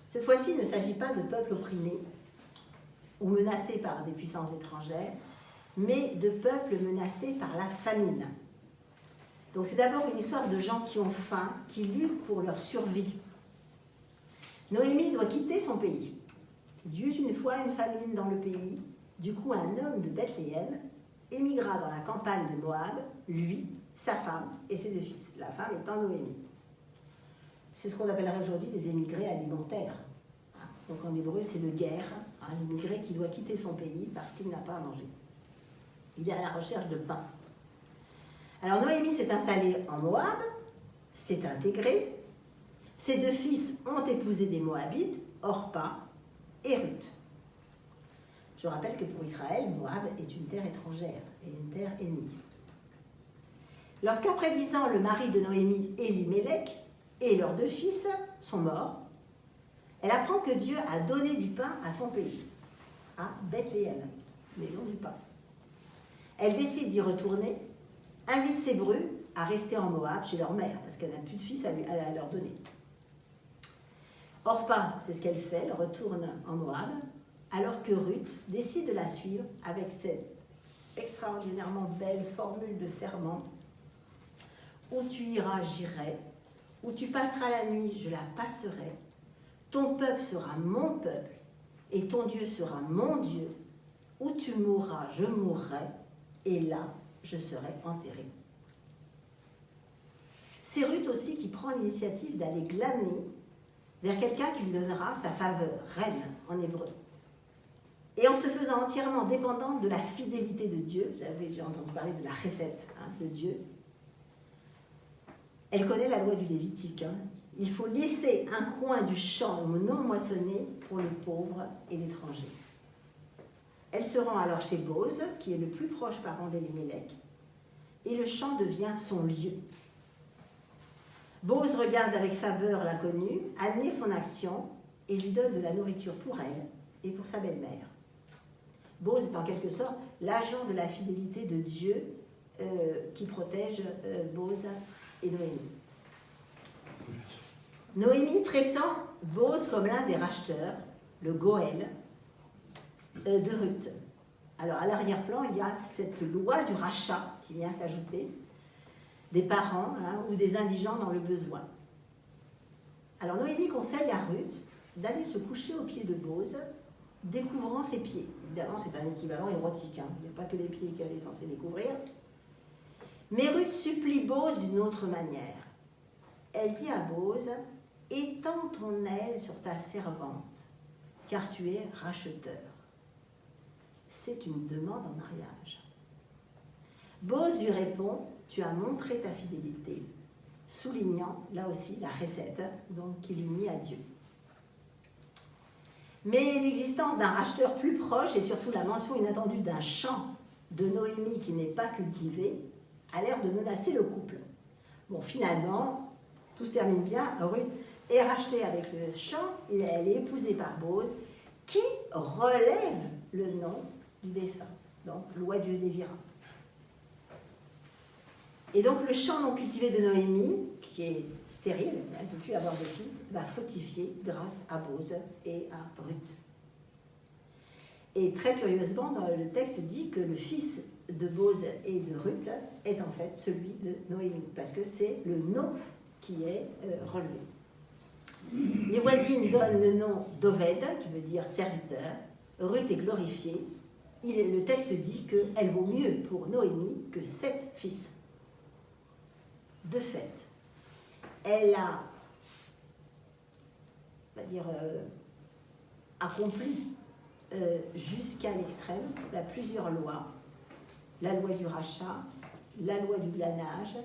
Cette fois-ci, il ne s'agit pas de peuples opprimés ou menacés par des puissances étrangères, mais de peuples menacés par la famine. Donc c'est d'abord une histoire de gens qui ont faim, qui luttent pour leur survie. Noémie doit quitter son pays. Il y eut une fois une famine dans le pays. Du coup, un homme de Bethléem émigra dans la campagne de Moab, lui, sa femme et ses deux fils. La femme étant Noémie. C'est ce qu'on appellerait aujourd'hui des émigrés alimentaires. Donc en hébreu, c'est le guer, l'immigré qui doit quitter son pays parce qu'il n'a pas à manger. Il est à la recherche de pain. Alors Noémie s'est installée en Moab, s'est intégrée. Ses deux fils ont épousé des Moabites, Orpa et Ruth. Je rappelle que pour Israël, Moab est une terre étrangère et une terre ennemie. Lorsqu'après 10 ans, le mari de Noémie, Élimélec, et leurs deux fils sont morts, elle apprend que Dieu a donné du pain à son pays, à Bethléem, maison du pain. Elle décide d'y retourner, invite ses brus à rester en Moab chez leur mère, parce qu'elle n'a plus de fils à leur donner. Orpa, c'est ce qu'elle fait, elle retourne en Moab, alors que Ruth décide de la suivre avec cette extraordinairement belle formule de serment. Où tu iras, j'irai. Où tu passeras la nuit, je la passerai. Ton peuple sera mon peuple, et ton Dieu sera mon Dieu. Où tu mourras, je mourrai, et là, je serai enterré. C'est Ruth aussi qui prend l'initiative d'aller glaner vers quelqu'un qui lui donnera sa faveur, reine en hébreu. Et en se faisant entièrement dépendante de la fidélité de Dieu, vous avez déjà entendu parler de la recette de Dieu, elle connaît la loi du Lévitique. Il faut laisser un coin du champ non moissonné pour les pauvres et l'étranger. Elle se rend alors chez Bose, qui est le plus proche parent d'Élimélec, et le champ devient son lieu. Bose regarde avec faveur l'inconnu, admire son action et lui donne de la nourriture pour elle et pour sa belle-mère. Boz est en quelque sorte l'agent de la fidélité de Dieu qui protège Boz et Noémie. Noémie pressent Boz comme l'un des racheteurs, le Goël, de Ruth. Alors à l'arrière-plan, il y a cette loi du rachat qui vient s'ajouter, des parents ou des indigents dans le besoin. Alors Noémie conseille à Ruth d'aller se coucher aux pieds de Boz, découvrant ses pieds. Évidemment, c'est un équivalent érotique, il n'y a pas que les pieds qu'elle est censée découvrir. Mais Ruth supplie Boz d'une autre manière. Elle dit à Boz, « Étends ton aile sur ta servante, car tu es racheteur. » C'est une demande en mariage. Boz lui répond, « Tu as montré ta fidélité », soulignant là aussi la recette donc, qui l'unit à Dieu. Mais l'existence d'un racheteur plus proche et surtout la mention inattendue d'un champ de Noémie qui n'est pas cultivé a l'air de menacer le couple. Bon, finalement, tout se termine bien. Ruth est rachetée avec le champ et elle est épousée par Boz qui relève le nom du défunt, donc loi du Lévirat. Et donc le champ non cultivé de Noémie, qui est stérile, elle ne peut plus avoir de fils, va fructifier grâce à Boz et à Ruth. Et très curieusement, dans le texte dit que le fils de Boz et de Ruth est en fait celui de Noémie, parce que c'est le nom qui est relevé. Les voisines donnent le nom d'Oved, qui veut dire serviteur. Ruth est glorifiée. Le texte dit qu'elle vaut mieux pour Noémie que 7 fils. De fait, elle a, on va dire, accompli jusqu'à l'extrême plusieurs lois. La loi du rachat, la loi du glanage,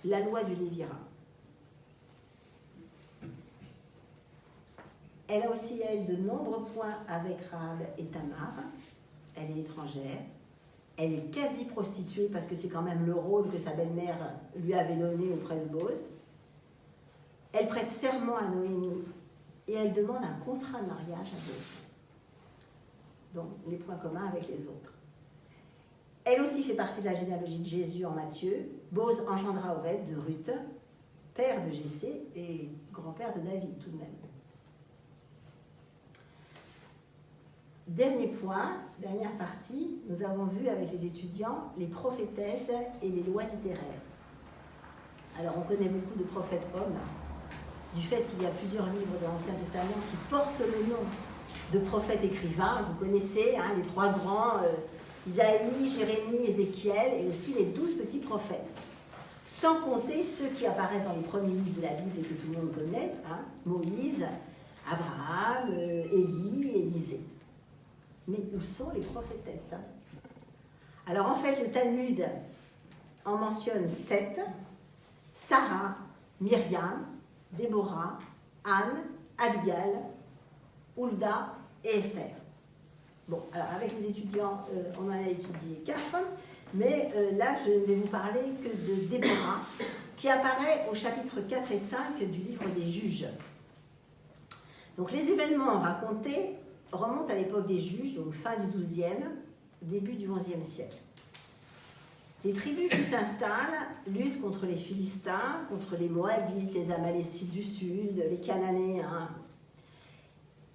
la loi du Lévirat. Elle a aussi, elle, de nombreux points avec Rahab et Tamar. Elle est étrangère. Elle est quasi prostituée parce que c'est quand même le rôle que sa belle-mère lui avait donné auprès de Boz. Elle prête serment à Noémie et elle demande un contrat de mariage à Boz. Donc, les points communs avec les autres. Elle aussi fait partie de la généalogie de Jésus en Matthieu. Boz engendra Oved de Ruth, père de Jessé et grand-père de David tout de même. Dernier point, dernière partie, nous avons vu avec les étudiants les prophétesses et les lois littéraires. Alors on connaît beaucoup de prophètes hommes, du fait qu'il y a plusieurs livres de l'Ancien Testament qui portent le nom de prophètes écrivains. Vous connaissez les 3 grands, Isaïe, Jérémie, Ézéchiel, et aussi les 12 petits prophètes. Sans compter ceux qui apparaissent dans les premiers livres de la Bible et que tout le monde connaît, Moïse, Abraham, Élie, Élisée. Mais où sont les prophétesses? Alors en fait, le Talmud en mentionne 7, Sarah, Myriam, Déborah, Anne, Abigail, Hulda et Esther. Bon, alors avec les étudiants, on en a étudié 4, mais là, je ne vais vous parler que de Déborah, qui apparaît au chapitre 4 et 5 du livre des Juges. Donc les événements racontés remontent à l'époque des Juges, donc fin du XIIe, début du XIe siècle. Les tribus qui s'installent luttent contre les Philistins, contre les Moabites, les Amalécites du Sud, les Cananéens.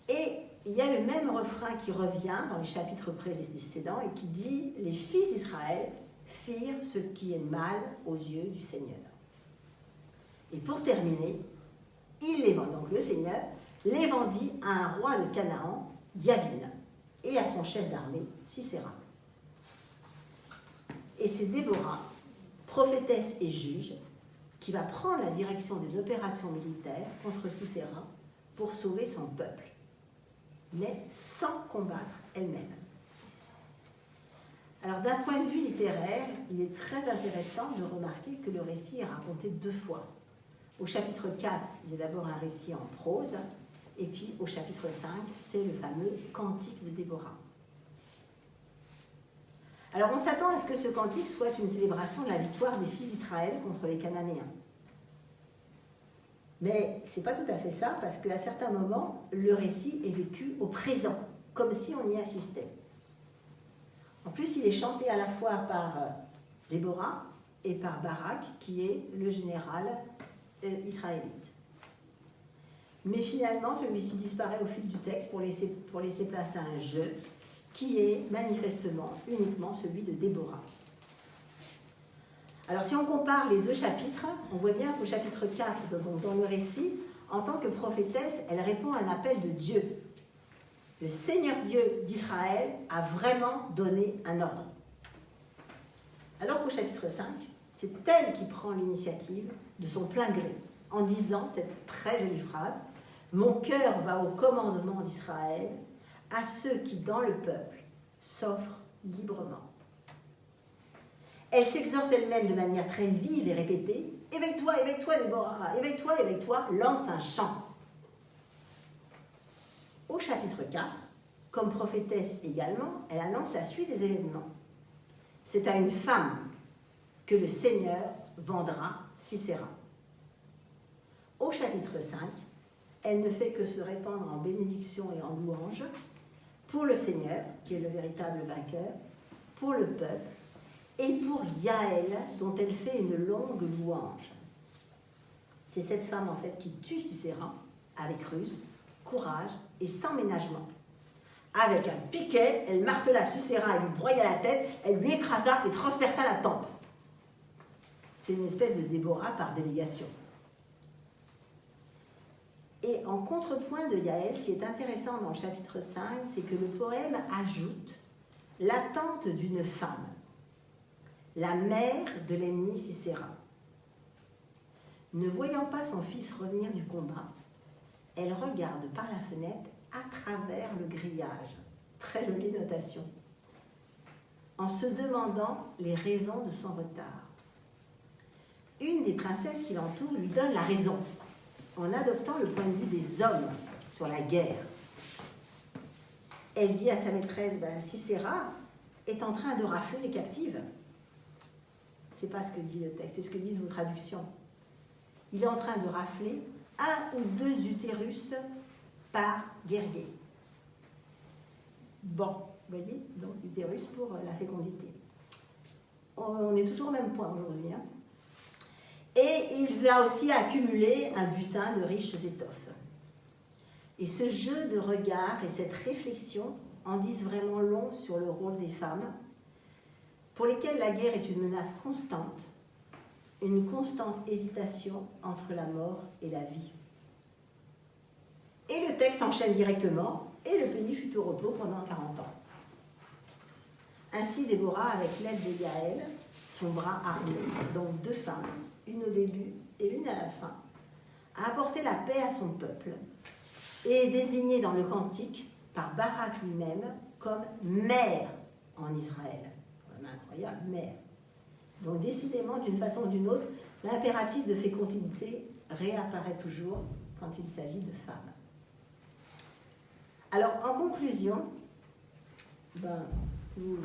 Et il y a le même refrain qui revient dans les chapitres précédents et qui dit « Les fils d'Israël firent ce qui est mal aux yeux du Seigneur. » Et pour terminer, donc le Seigneur les vendit à un roi de Canaan, Yavin, et à son chef d'armée, Sisera. Et c'est Déborah, prophétesse et juge, qui va prendre la direction des opérations militaires contre Sisera pour sauver son peuple, mais sans combattre elle-même. Alors d'un point de vue littéraire, il est très intéressant de remarquer que le récit est raconté 2 fois. Au chapitre 4, il y a d'abord un récit en prose, et puis au chapitre 5, c'est le fameux cantique de Déborah. Alors on s'attend à ce que ce cantique soit une célébration de la victoire des fils d'Israël contre les Cananéens. Mais ce n'est pas tout à fait ça, parce qu'à certains moments, le récit est vécu au présent, comme si on y assistait. En plus, il est chanté à la fois par Déborah et par Barak, qui est le général israélite. Mais finalement, celui-ci disparaît au fil du texte pour laisser place à un jeu qui est manifestement uniquement celui de Déborah. Alors si on compare les deux chapitres, on voit bien qu'au chapitre 4, donc dans le récit, en tant que prophétesse, elle répond à un appel de Dieu. Le Seigneur Dieu d'Israël a vraiment donné un ordre. Alors qu'au chapitre 5, c'est elle qui prend l'initiative de son plein gré, en disant cette très jolie phrase, « Mon cœur va au commandement d'Israël, à ceux qui, dans le peuple, s'offrent librement. » Elle s'exhorte elle-même de manière très vive et répétée, « Éveille-toi, Déborah, éveille-toi, lance un chant. » Au chapitre 4, comme prophétesse également, elle annonce la suite des événements. C'est à une femme que le Seigneur vendra Sisera. Au chapitre 5, elle ne fait que se répandre en bénédiction et en louange pour le Seigneur, qui est le véritable vainqueur, pour le peuple, et pour Yaël, dont elle fait une longue louange. C'est cette femme, en fait, qui tue Sisera avec ruse, courage et sans ménagement. Avec un piquet, elle martela Sisera, elle lui broya la tête, elle lui écrasa et transperça la tempe. C'est une espèce de Déborah par délégation. Et en contrepoint de Yaël, ce qui est intéressant dans le chapitre 5, c'est que le poème ajoute l'attente d'une femme, la mère de l'ennemi Sisera. Ne voyant pas son fils revenir du combat, elle regarde par la fenêtre à travers le grillage. Très jolie notation. En se demandant les raisons de son retard. Une des princesses qui l'entourent lui donne la raison, en adoptant le point de vue des hommes sur la guerre. Elle dit à sa maîtresse, Sisera est en train de rafler les captives. C'est pas ce que dit le texte, c'est ce que disent vos traductions. Il est en train de rafler 1 ou 2 utérus par guerrier. Bon, vous voyez, donc utérus pour la fécondité. On est toujours au même point aujourd'hui. Hein. Et il va aussi accumuler un butin de riches étoffes. Et ce jeu de regard et cette réflexion en disent vraiment long sur le rôle des femmes, pour lesquelles la guerre est une menace constante, une constante hésitation entre la mort et la vie. Et le texte enchaîne directement, et le pays fut au repos pendant 40 ans. Ainsi, Déborah, avec l'aide de Yaël, son bras armé, donc 2 femmes, une au début et une à la fin, a apporté la paix à son peuple et est désignée dans le cantique par Barak lui-même comme mère en Israël. Incroyable, mère. Donc décidément, d'une façon ou d'une autre, l'impératif de fécondité réapparaît toujours quand il s'agit de femmes. Alors, en conclusion, vous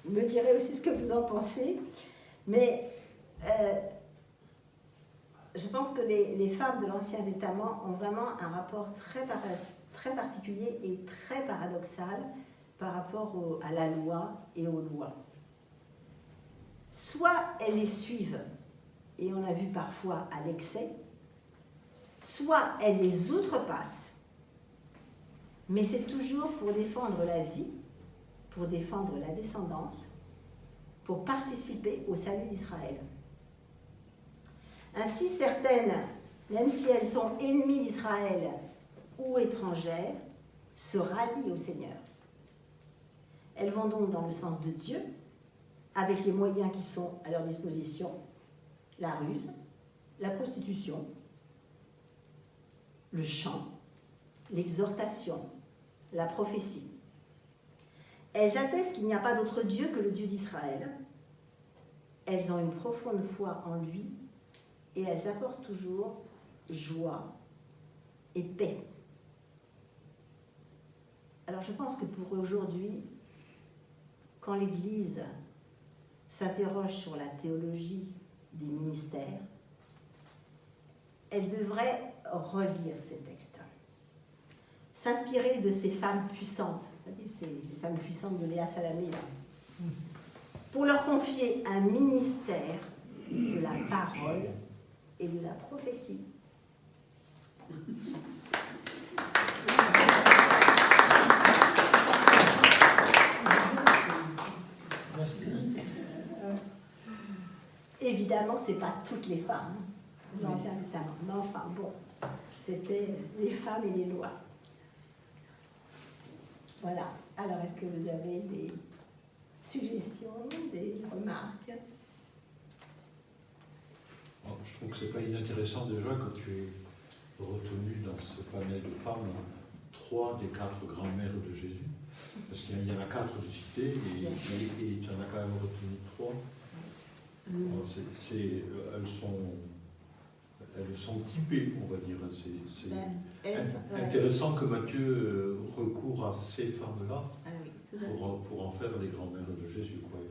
me direz aussi ce que vous en pensez, mais je pense que les femmes de l'Ancien Testament ont vraiment un rapport très particulier et très paradoxal par rapport à la loi et aux lois. Soit elles les suivent, et on l'a vu parfois à l'excès, soit elles les outrepassent, mais c'est toujours pour défendre la vie, pour défendre la descendance, pour participer au salut d'Israël. Ainsi, certaines, même si elles sont ennemies d'Israël ou étrangères, se rallient au Seigneur. Elles vont donc dans le sens de Dieu, avec les moyens qui sont à leur disposition, la ruse, la prostitution, le chant, l'exhortation, la prophétie. Elles attestent qu'il n'y a pas d'autre Dieu que le Dieu d'Israël. Elles ont une profonde foi en lui et elles apportent toujours joie et paix. Alors je pense que pour aujourd'hui, quand l'Église s'interroge sur la théologie des ministères, elle devrait relire ces textes. S'inspirer de ces femmes puissantes, c'est-à-dire ces femmes puissantes de Léa Salamé, là, pour leur confier un ministère de la parole et de la prophétie. Évidemment, ce n'est pas toutes les femmes de l'Ancien Testament, mais enfin bon, c'était les femmes et les lois. Voilà. Alors, est-ce que vous avez des suggestions, des remarques? Je trouve que c'est pas inintéressant déjà que tu aies retenu dans ce panel de femmes 3 des 4 grands-mères de Jésus. Parce qu'il y en a 4 de citées et tu en as quand même retenu 3. Alors elles sont typées, on va dire. C'est intéressant que Matthieu recourt à ces femmes-là pour en faire les grands-mères de Jésus. Quoi.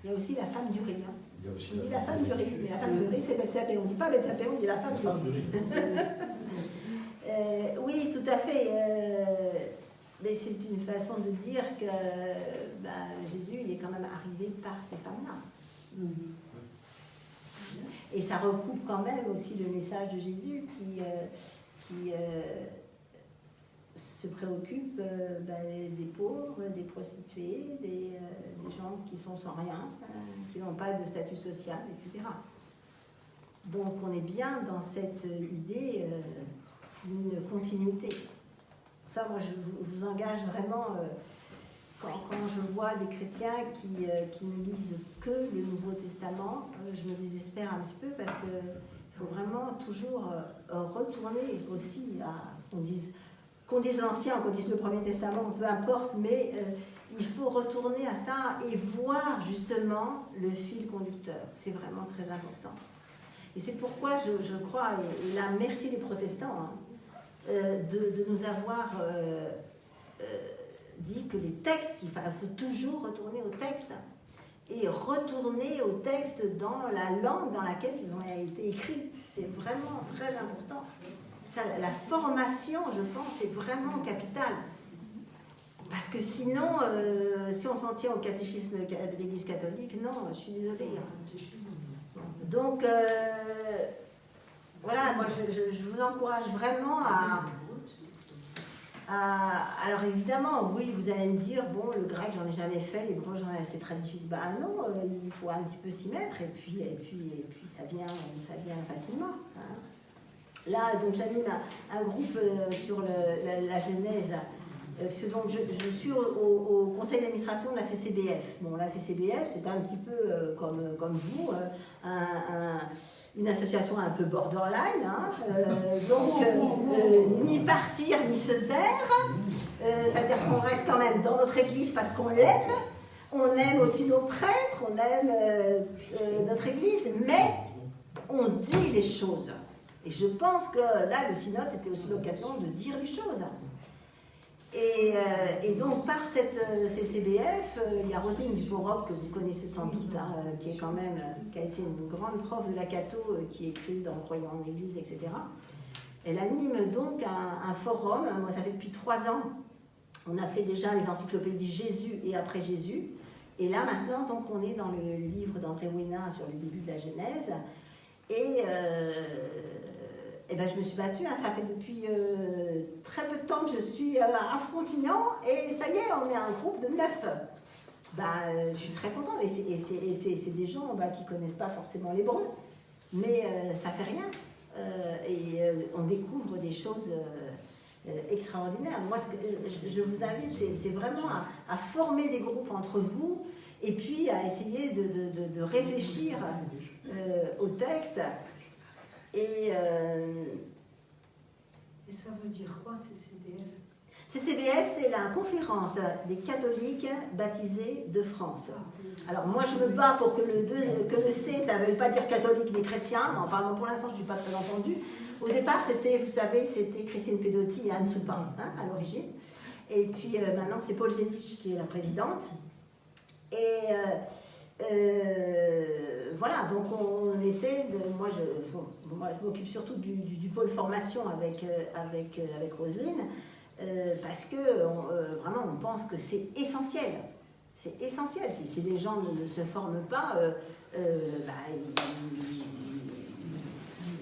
Il y a aussi la femme du riz. Hein. On dit la femme du riz, mais la femme du riz, c'est Bethsabée. On ne dit pas Bethsabée, on dit la femme du riz. Oui, tout à fait. Mais c'est une façon de dire que Jésus, il est quand même arrivé par ces femmes-là. Et ça recoupe quand même aussi le message de Jésus qui se préoccupe des pauvres, des prostituées, des gens qui sont sans rien, qui n'ont pas de statut social, etc. Donc on est bien dans cette idée d'une continuité. Ça, moi, je vous engage vraiment, quand je vois des chrétiens qui ne lisent que le Nouveau Testament, je me désespère un petit peu parce qu'il faut vraiment toujours retourner aussi à, qu'on dise l'Ancien, qu'on dise le Premier Testament, peu importe, mais il faut retourner à ça et voir justement le fil conducteur. C'est vraiment très important. Et c'est pourquoi je crois, et là, merci les protestants, de nous avoir dit que les textes, il faut toujours retourner aux textes et retourner aux textes dans la langue dans laquelle ils ont été écrits. C'est vraiment très important. Ça, la formation, je pense, est vraiment capitale. Parce que sinon, si on s'en tient au catéchisme de l'Église catholique, non, je suis désolée. Donc, voilà, moi, je vous encourage vraiment alors évidemment, oui, vous allez me dire, bon, le grec, j'en ai jamais fait, l'hébreu, c'est très difficile. Ben non, il faut un petit peu s'y mettre, et puis ça vient facilement. Hein. Là, donc, j'anime un groupe sur la Genèse, parce que donc, je suis au conseil d'administration de la CCBF. Bon, la CCBF, c'est un petit peu comme vous, une association un peu borderline, hein, donc ni partir ni se taire, c'est-à-dire qu'on reste quand même dans notre église parce qu'on l'aime, on aime aussi nos prêtres, on aime notre église, mais on dit les choses. Et je pense que là, le synode, c'était aussi l'occasion de dire les choses. Et donc, par cette CCBF, il y a Roselyne Duboroc, que vous connaissez sans doute, hein, qui a été une grande prof de la Catho, qui écrit dans Croyant en Église, etc. Elle anime donc un forum. Moi, ça fait depuis 3 ans. On a fait déjà les encyclopédies Jésus et après Jésus. Et là, maintenant, donc, on est dans le livre d'André Ouénin sur le début de la Genèse. Et ben, je me suis battue, hein, ça fait depuis très peu de temps que je suis à Frontignan, et ça y est, on est un groupe de 9. Je suis très contente, et c'est des gens qui ne connaissent pas forcément l'hébreu, mais ça fait rien. On découvre des choses extraordinaires. Moi, ce que je vous invite, c'est vraiment à former des groupes entre vous, et puis à essayer de réfléchir au texte. Et ça veut dire quoi, CCBF? CCBF, c'est la conférence des catholiques baptisés de France. Alors moi, je me bats pour que le C, ça ne veut pas dire catholique mais chrétien. Enfin, pour l'instant, je ne suis pas très entendue. Au départ, vous savez, c'était Christine Pedotti et Anne Soupin, hein, à l'origine. Et puis maintenant, c'est Paul Zélich qui est la présidente. Et Voilà, donc on essaie de. Moi, je m'occupe surtout du pôle formation avec Roselyne, parce que vraiment, on pense que c'est essentiel. C'est essentiel. Si les gens ne se forment pas,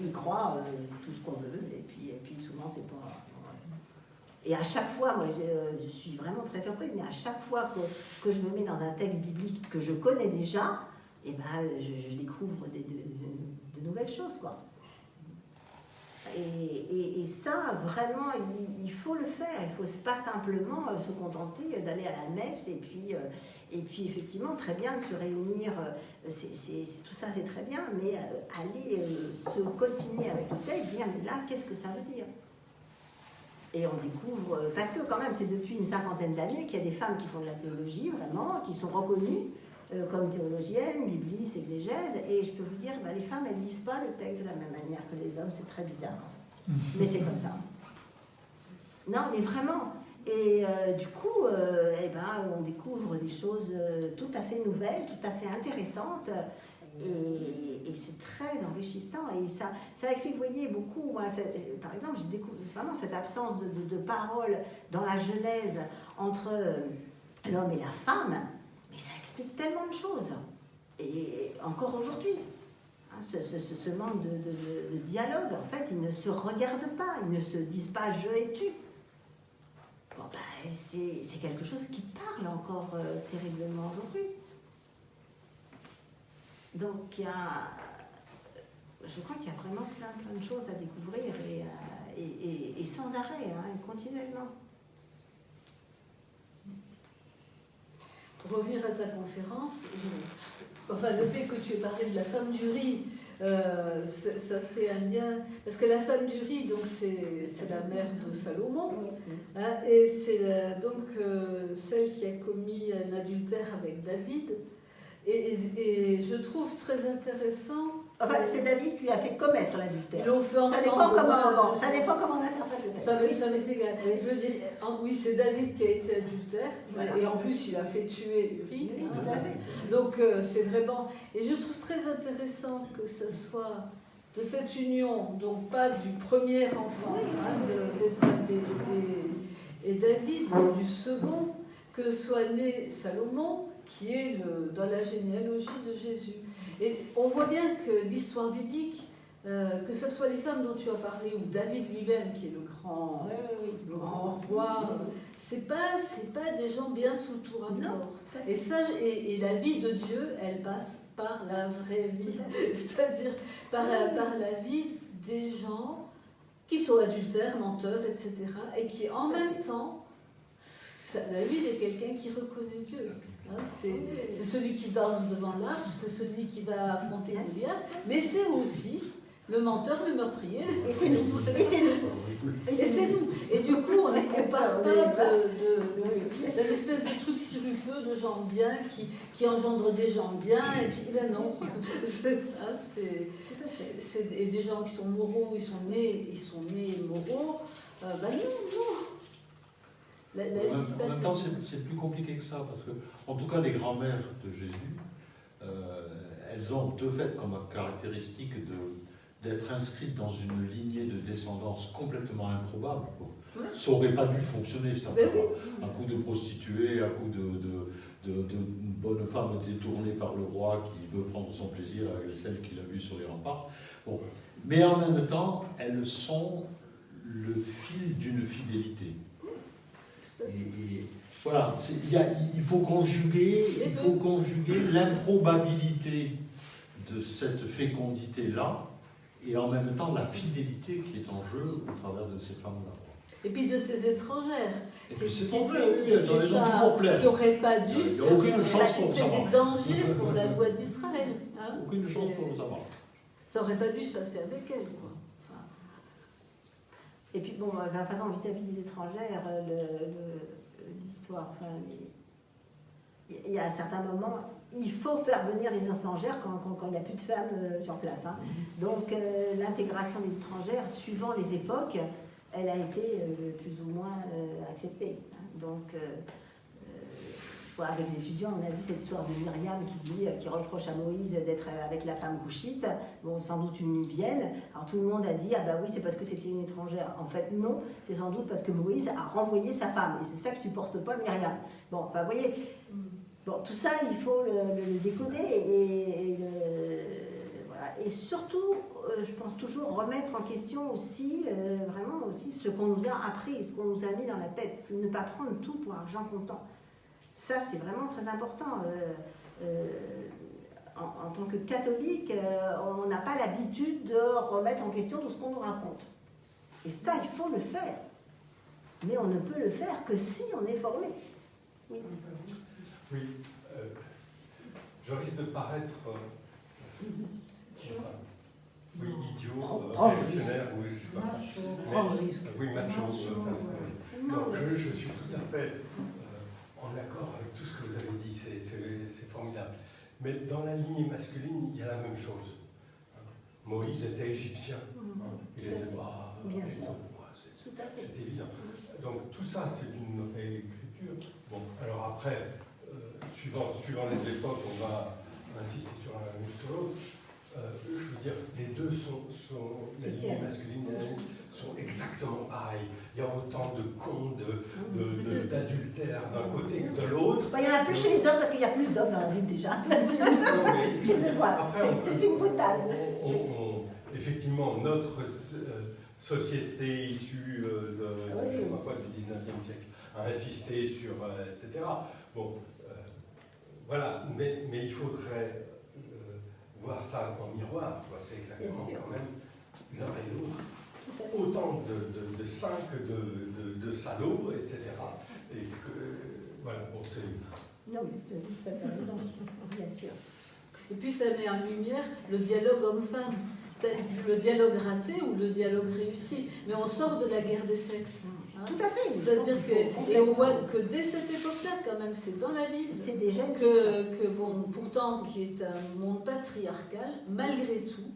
ils croient tout ce qu'on veut, et puis souvent, c'est pas. Et à chaque fois, moi je suis vraiment très surprise, mais à chaque fois que je me mets dans un texte biblique que je connais déjà, et je découvre de nouvelles choses, quoi. Et ça, vraiment, il faut le faire. Il ne faut pas simplement se contenter d'aller à la messe et puis effectivement, très bien de se réunir, tout ça c'est très bien, mais aller se coltiner avec le texte, dire mais là, qu'est-ce que ça veut dire? Et on découvre, parce que quand même c'est depuis une cinquantaine d'années qu'il y a des femmes qui font de la théologie vraiment, qui sont reconnues comme théologiennes, biblistes, exégèses, et je peux vous dire, les femmes elles lisent pas le texte de la même manière que les hommes, c'est très bizarre, mais c'est comme ça. Non mais vraiment, et du coup, on découvre des choses tout à fait nouvelles, tout à fait intéressantes. Et c'est très enrichissant et ça explique, vous voyez, beaucoup. Moi, par exemple, j'ai découvert vraiment cette absence de parole dans la Genèse entre l'homme et la femme, mais ça explique tellement de choses. Et encore aujourd'hui, hein, ce manque de dialogue, en fait, ils ne se regardent pas, ils ne se disent pas je et tu. Bon, c'est quelque chose qui parle encore terriblement aujourd'hui. Donc, je crois qu'il y a vraiment plein de choses à découvrir et sans arrêt, hein, et continuellement. Pour revenir à ta conférence, le fait que tu aies parlé de la femme du riz, ça fait un lien, parce que la femme du riz, donc c'est la mère de Salomon, hein, et c'est celle qui a commis un adultère avec David. Et je trouve très intéressant. Enfin, c'est David qui lui a fait commettre l'adultère. Ils l'ont fait ensemble. Ça dépend comment on interprète le texte. Ça m'est égal. Oui. Je veux dire, oui, c'est David qui a été adultère. Voilà. Et en plus, il a fait tuer Uri. Oui, tout à fait. Donc, c'est vraiment. Et je trouve très intéressant que ce soit de cette union, donc pas du premier enfant, de Bethsabée et David, mais du second, que soit né Salomon, qui est dans la généalogie de Jésus. Et on voit bien que l'histoire biblique, que ce soit les femmes dont tu as parlé, ou David lui-même, qui est le grand roi, c'est pas des gens bien sous tout rapport. Et la vie de Dieu, elle passe par la vraie vie, c'est-à-dire par la vie des gens qui sont adultères, menteurs, etc., et qui en même temps, la vie de quelqu'un qui reconnaît Dieu. C'est celui qui danse devant l'arche, c'est celui qui va affronter Goliath, mais c'est aussi le menteur, le meurtrier. Et c'est nous. Et c'est nous. Et du coup, on ne part pas d'un espèce de truc sirupeux de gens bien qui engendre des gens bien, et puis non. Et des gens qui sont moraux, ils sont nés moraux. Non. En même temps, c'est plus compliqué que ça, parce que, en tout cas, les grands-mères de Jésus, elles ont de fait comme caractéristique d'être inscrites dans une lignée de descendance complètement improbable. Ça n'aurait pas dû fonctionner, cette affaire-là. Un coup de prostituée, un coup de bonne femme détournée par le roi qui veut prendre son plaisir avec celle qu'il a vue sur les remparts. Bon. Mais en même temps, elles sont le fil d'une fidélité. Et voilà, il faut conjuguer l'improbabilité de cette fécondité-là et en même temps la fidélité qui est en jeu au travers de ces femmes-là. Et puis de ces étrangères qui n'auraient pas dû, il n'y a aucune chance pour ça. C'était des dangers pour la loi d'Israël. Hein, aucune chance pour ça. Ça n'aurait pas dû se passer avec elles, quoi. Enfin. Et puis bon, de toute façon, vis-à-vis des étrangères, l'histoire, il y a à certains moments, il faut faire venir des étrangères quand il n'y a plus de femmes sur place. Hein. Donc l'intégration des étrangères, suivant les époques, elle a été plus ou moins acceptée. Hein. Donc fois avec les étudiants, on a vu cette histoire de Myriam qui reproche à Moïse d'être avec la femme couchite, bon, sans doute une Nubienne. Alors tout le monde a dit, ah bah oui, c'est parce que c'était une étrangère. En fait, non, c'est sans doute parce que Moïse a renvoyé sa femme. Et c'est ça que supporte pas Myriam. Bon, bah, vous voyez, bon, tout ça, il faut le décoder voilà. Et surtout, je pense toujours remettre en question aussi, vraiment aussi, ce qu'on nous a appris, ce qu'on nous a mis dans la tête. Ne pas prendre tout pour argent comptant. Ça, c'est vraiment très important. En tant que catholique, on n'a pas l'habitude de remettre en question tout ce qu'on nous raconte. Et ça, il faut le faire. Mais on ne peut le faire que si on est formé. Oui. Oui. Je risque de paraître oui, idiot, réactionnaire, oui, je sais pas. Prends le risque. Oui, macho. Donc, je suis tout à fait en accord avec tout ce que vous avez dit, c'est formidable. Mais dans la lignée masculine, il y a la même chose. Moïse était égyptien. Il était pas. C'est évident. Donc tout ça, c'est une réécriture. Bon, alors après, suivant les époques, on va insister sur l'un ou sur l'autre. Je veux dire, les deux la lignée masculine et la lignée sont exactement pareilles. Il y a autant de cons, d'adultères d'un côté que de l'autre. Il n'y en a plus chez les hommes parce qu'il y a plus d'hommes dans la Bible déjà. Excusez-moi, c'est une boutade. Effectivement, notre société issue je sais pas quoi, du 19e siècle a insisté sur, etc. Bon, voilà, mais il faudrait voir ça en miroir, c'est exactement quand même l'un et l'autre. Autant de saints que de salauds, etc. Et que, voilà, bon, c'est... Non, mais tu as tout à fait raison, bien sûr. Et puis ça met en lumière le dialogue homme-femme, c'est-à-dire le dialogue raté ou le dialogue réussi. Mais on sort de la guerre des sexes. Hein. Tout à fait. C'est-à-dire et on voit que dès cette époque-là, quand même, c'est dans la Bible, c'est déjà que bon, pourtant, qui est un monde patriarcal, malgré tout,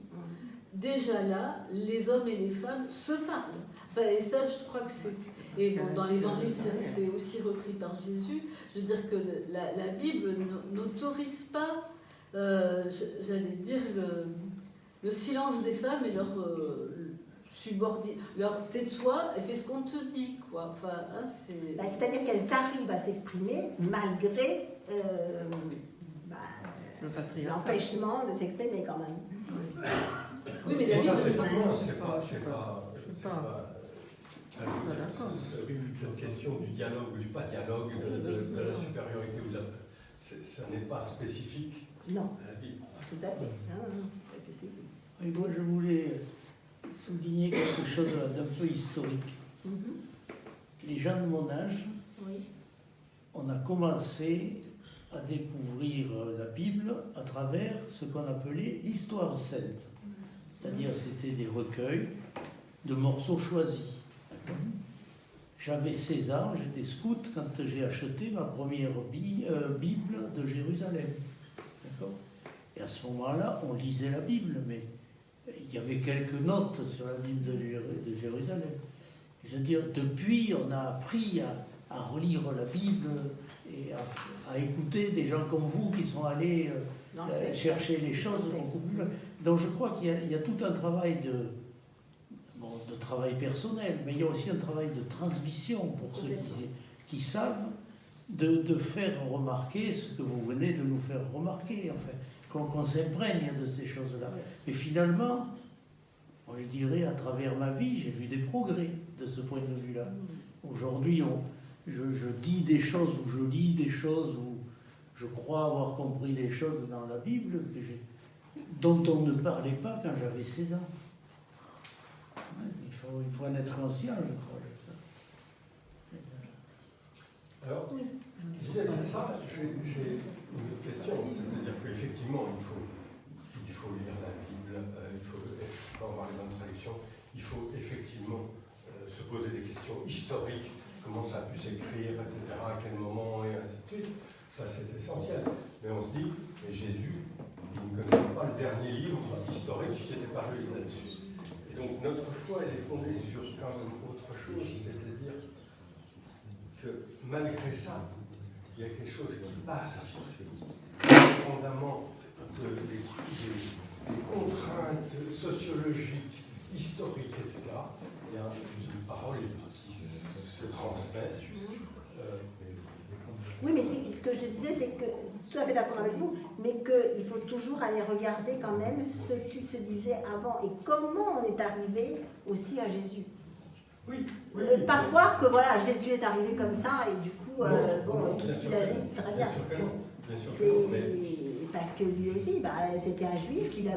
déjà là, les hommes et les femmes se parlent. Enfin, et ça, je crois que c'est... Et bon, dans l'Évangile, c'est aussi repris par Jésus. Je veux dire que la Bible n'autorise pas, j'allais dire, le silence des femmes et leur leur tais-toi et fais ce qu'on te dit, quoi. Enfin, hein, c'est-à-dire qu'elles arrivent à s'exprimer malgré l'empêchement de s'exprimer quand même. Oui, mais la Bible, c'est pas cette question du dialogue ou du pas dialogue, de la supériorité ou de la... Ça n'est pas spécifique à la Bible. Tout à fait. Et moi, je voulais souligner quelque chose d'un peu historique. Les gens de mon âge, on a commencé à découvrir la Bible à travers ce qu'on appelait l'histoire sainte. C'est-à-dire, c'était des recueils de morceaux choisis. J'avais 16 ans, j'étais scout quand j'ai acheté ma première Bible de Jérusalem. D'accord ? Et à ce moment-là, on lisait la Bible, mais il y avait quelques notes sur la Bible de Jérusalem. Je veux dire, depuis, on a appris à relire la Bible et à écouter des gens comme vous qui sont allés chercher les choses. Donc je crois qu'il y a tout un travail de travail personnel, mais il y a aussi un travail de transmission pour ceux qui savent de faire remarquer ce que vous venez de nous faire remarquer, en fait, qu'on s'imprègne de ces choses-là. Et finalement, moi je dirais, à travers ma vie, j'ai vu des progrès de ce point de vue-là. Aujourd'hui, je dis des choses, ou je lis des choses, ou je crois avoir compris des choses dans la Bible dont on ne parlait pas quand j'avais 16 ans. Il faut en être conscient, je crois, de ça. Alors, vis-à-vis de ça, j'ai une autre question, c'est-à-dire qu'effectivement, il faut lire la Bible, il faut avoir les bonnes traductions, il faut effectivement se poser des questions historiques, comment ça a pu s'écrire, etc., à quel moment, et ainsi de suite. Ça, c'est essentiel. Mais on se dit, mais Jésus, il ne connaissait pas le dernier livre historique qui était paru là-dessus. Et donc, notre foi, elle est fondée sur quand même autre chose, c'est-à-dire que malgré ça, il y a quelque chose qui passe indépendamment des contraintes sociologiques, historiques, etc. Il y a une parole qui se transmet. Oui, mais ce que je disais, c'est que, tout à fait d'accord avec vous, mais qu'il faut toujours aller regarder quand même ce qui se disait avant et comment on est arrivé aussi à Jésus. Oui. Pas croire que voilà, Jésus est arrivé comme ça et du coup, tout ce qu'il a dit, c'est très bien. Parce que lui aussi, c'était un juif, il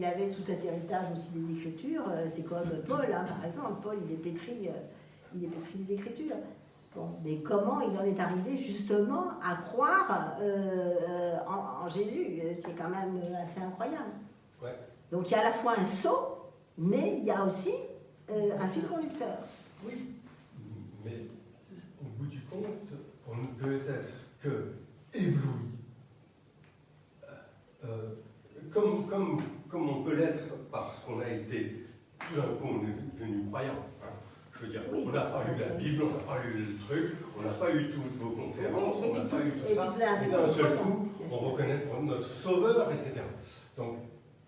avait tout cet héritage aussi des Écritures. C'est comme Paul, hein, par exemple. Paul, il est pétri des Écritures. Bon, mais comment il en est arrivé justement à croire en Jésus? C'est quand même assez incroyable. Ouais. Donc il y a à la fois un saut, mais il y a aussi un fil conducteur. Oui, mais au bout du compte, on ne peut être que ébloui. Comme on peut l'être parce qu'on a été, tout d'un coup, on est devenu croyant. Je veux dire, oui, on n'a pas lu la Bible, on n'a pas lu le truc, on n'a pas eu toutes vos conférences, oui, on n'a pas eu tout ça, et d'un seul coup, on reconnaît notre sauveur, etc. Donc,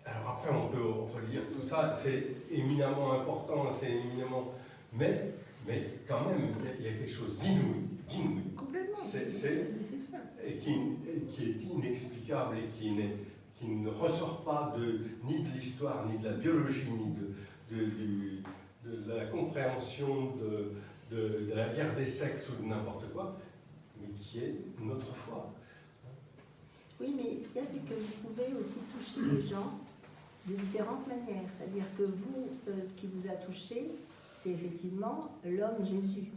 alors après, on peut relire tout ça, c'est éminemment important, c'est éminemment... Mais quand même, il y a quelque chose d'inouï. Complètement. Et qui est inexplicable et qui ne ressort pas ni de l'histoire, ni de la biologie, ni de la compréhension de la guerre des sexes ou de n'importe quoi, mais qui est notre foi. Oui, mais ce qu'il y a, c'est que vous pouvez aussi toucher les gens de différentes manières. C'est-à-dire que vous, ce qui vous a touché, c'est effectivement l'homme Jésus.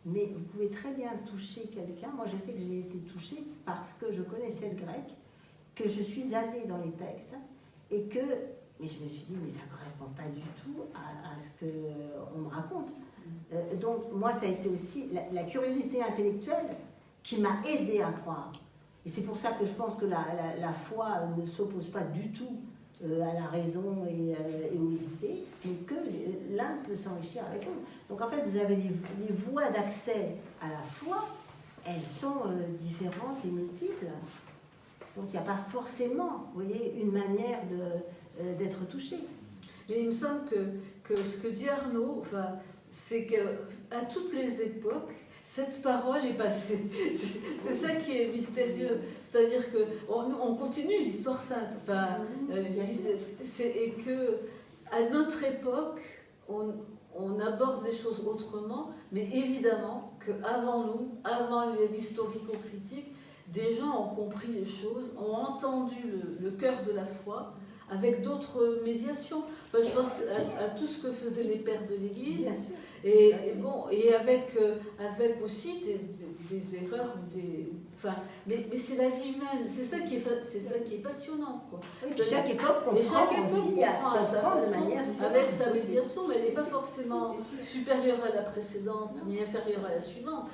Mais vous pouvez très bien toucher quelqu'un. Moi, je sais que j'ai été touchée parce que je connaissais le grec, que je suis allée dans les textes, et que... Mais je me suis dit, mais ça ne correspond pas du tout à ce qu'on me raconte. Donc, moi, ça a été aussi la curiosité intellectuelle qui m'a aidée à croire. Et c'est pour ça que je pense que la foi ne s'oppose pas du tout à la raison et aux idées, mais que l'un peut s'enrichir avec l'autre. Donc en fait, vous avez les voies d'accès à la foi, elles sont différentes et multiples. Donc il n'y a pas forcément, vous voyez, une manière d'être touché. Mais il me semble que ce que dit Arnaud, c'est qu'à toutes les époques, cette parole est passée. C'est ça qui est mystérieux. C'est-à-dire qu'on continue l'histoire sainte. Et qu'à notre époque, on aborde les choses autrement, mais évidemment qu'avant nous, avant l'historico-critique, des gens ont compris les choses, ont entendu le cœur de la foi, avec d'autres médiations. Je pense à tout ce que faisaient les pères de l'Église. Bien sûr. Et avec aussi des erreurs mais c'est la vie humaine, c'est ça qui est passionnant, quoi. Oui, puis chaque époque comprend aussi à sa façon, de manière avec sa médiation, mais elle n'est pas forcément supérieure à la précédente ni inférieure à la suivante.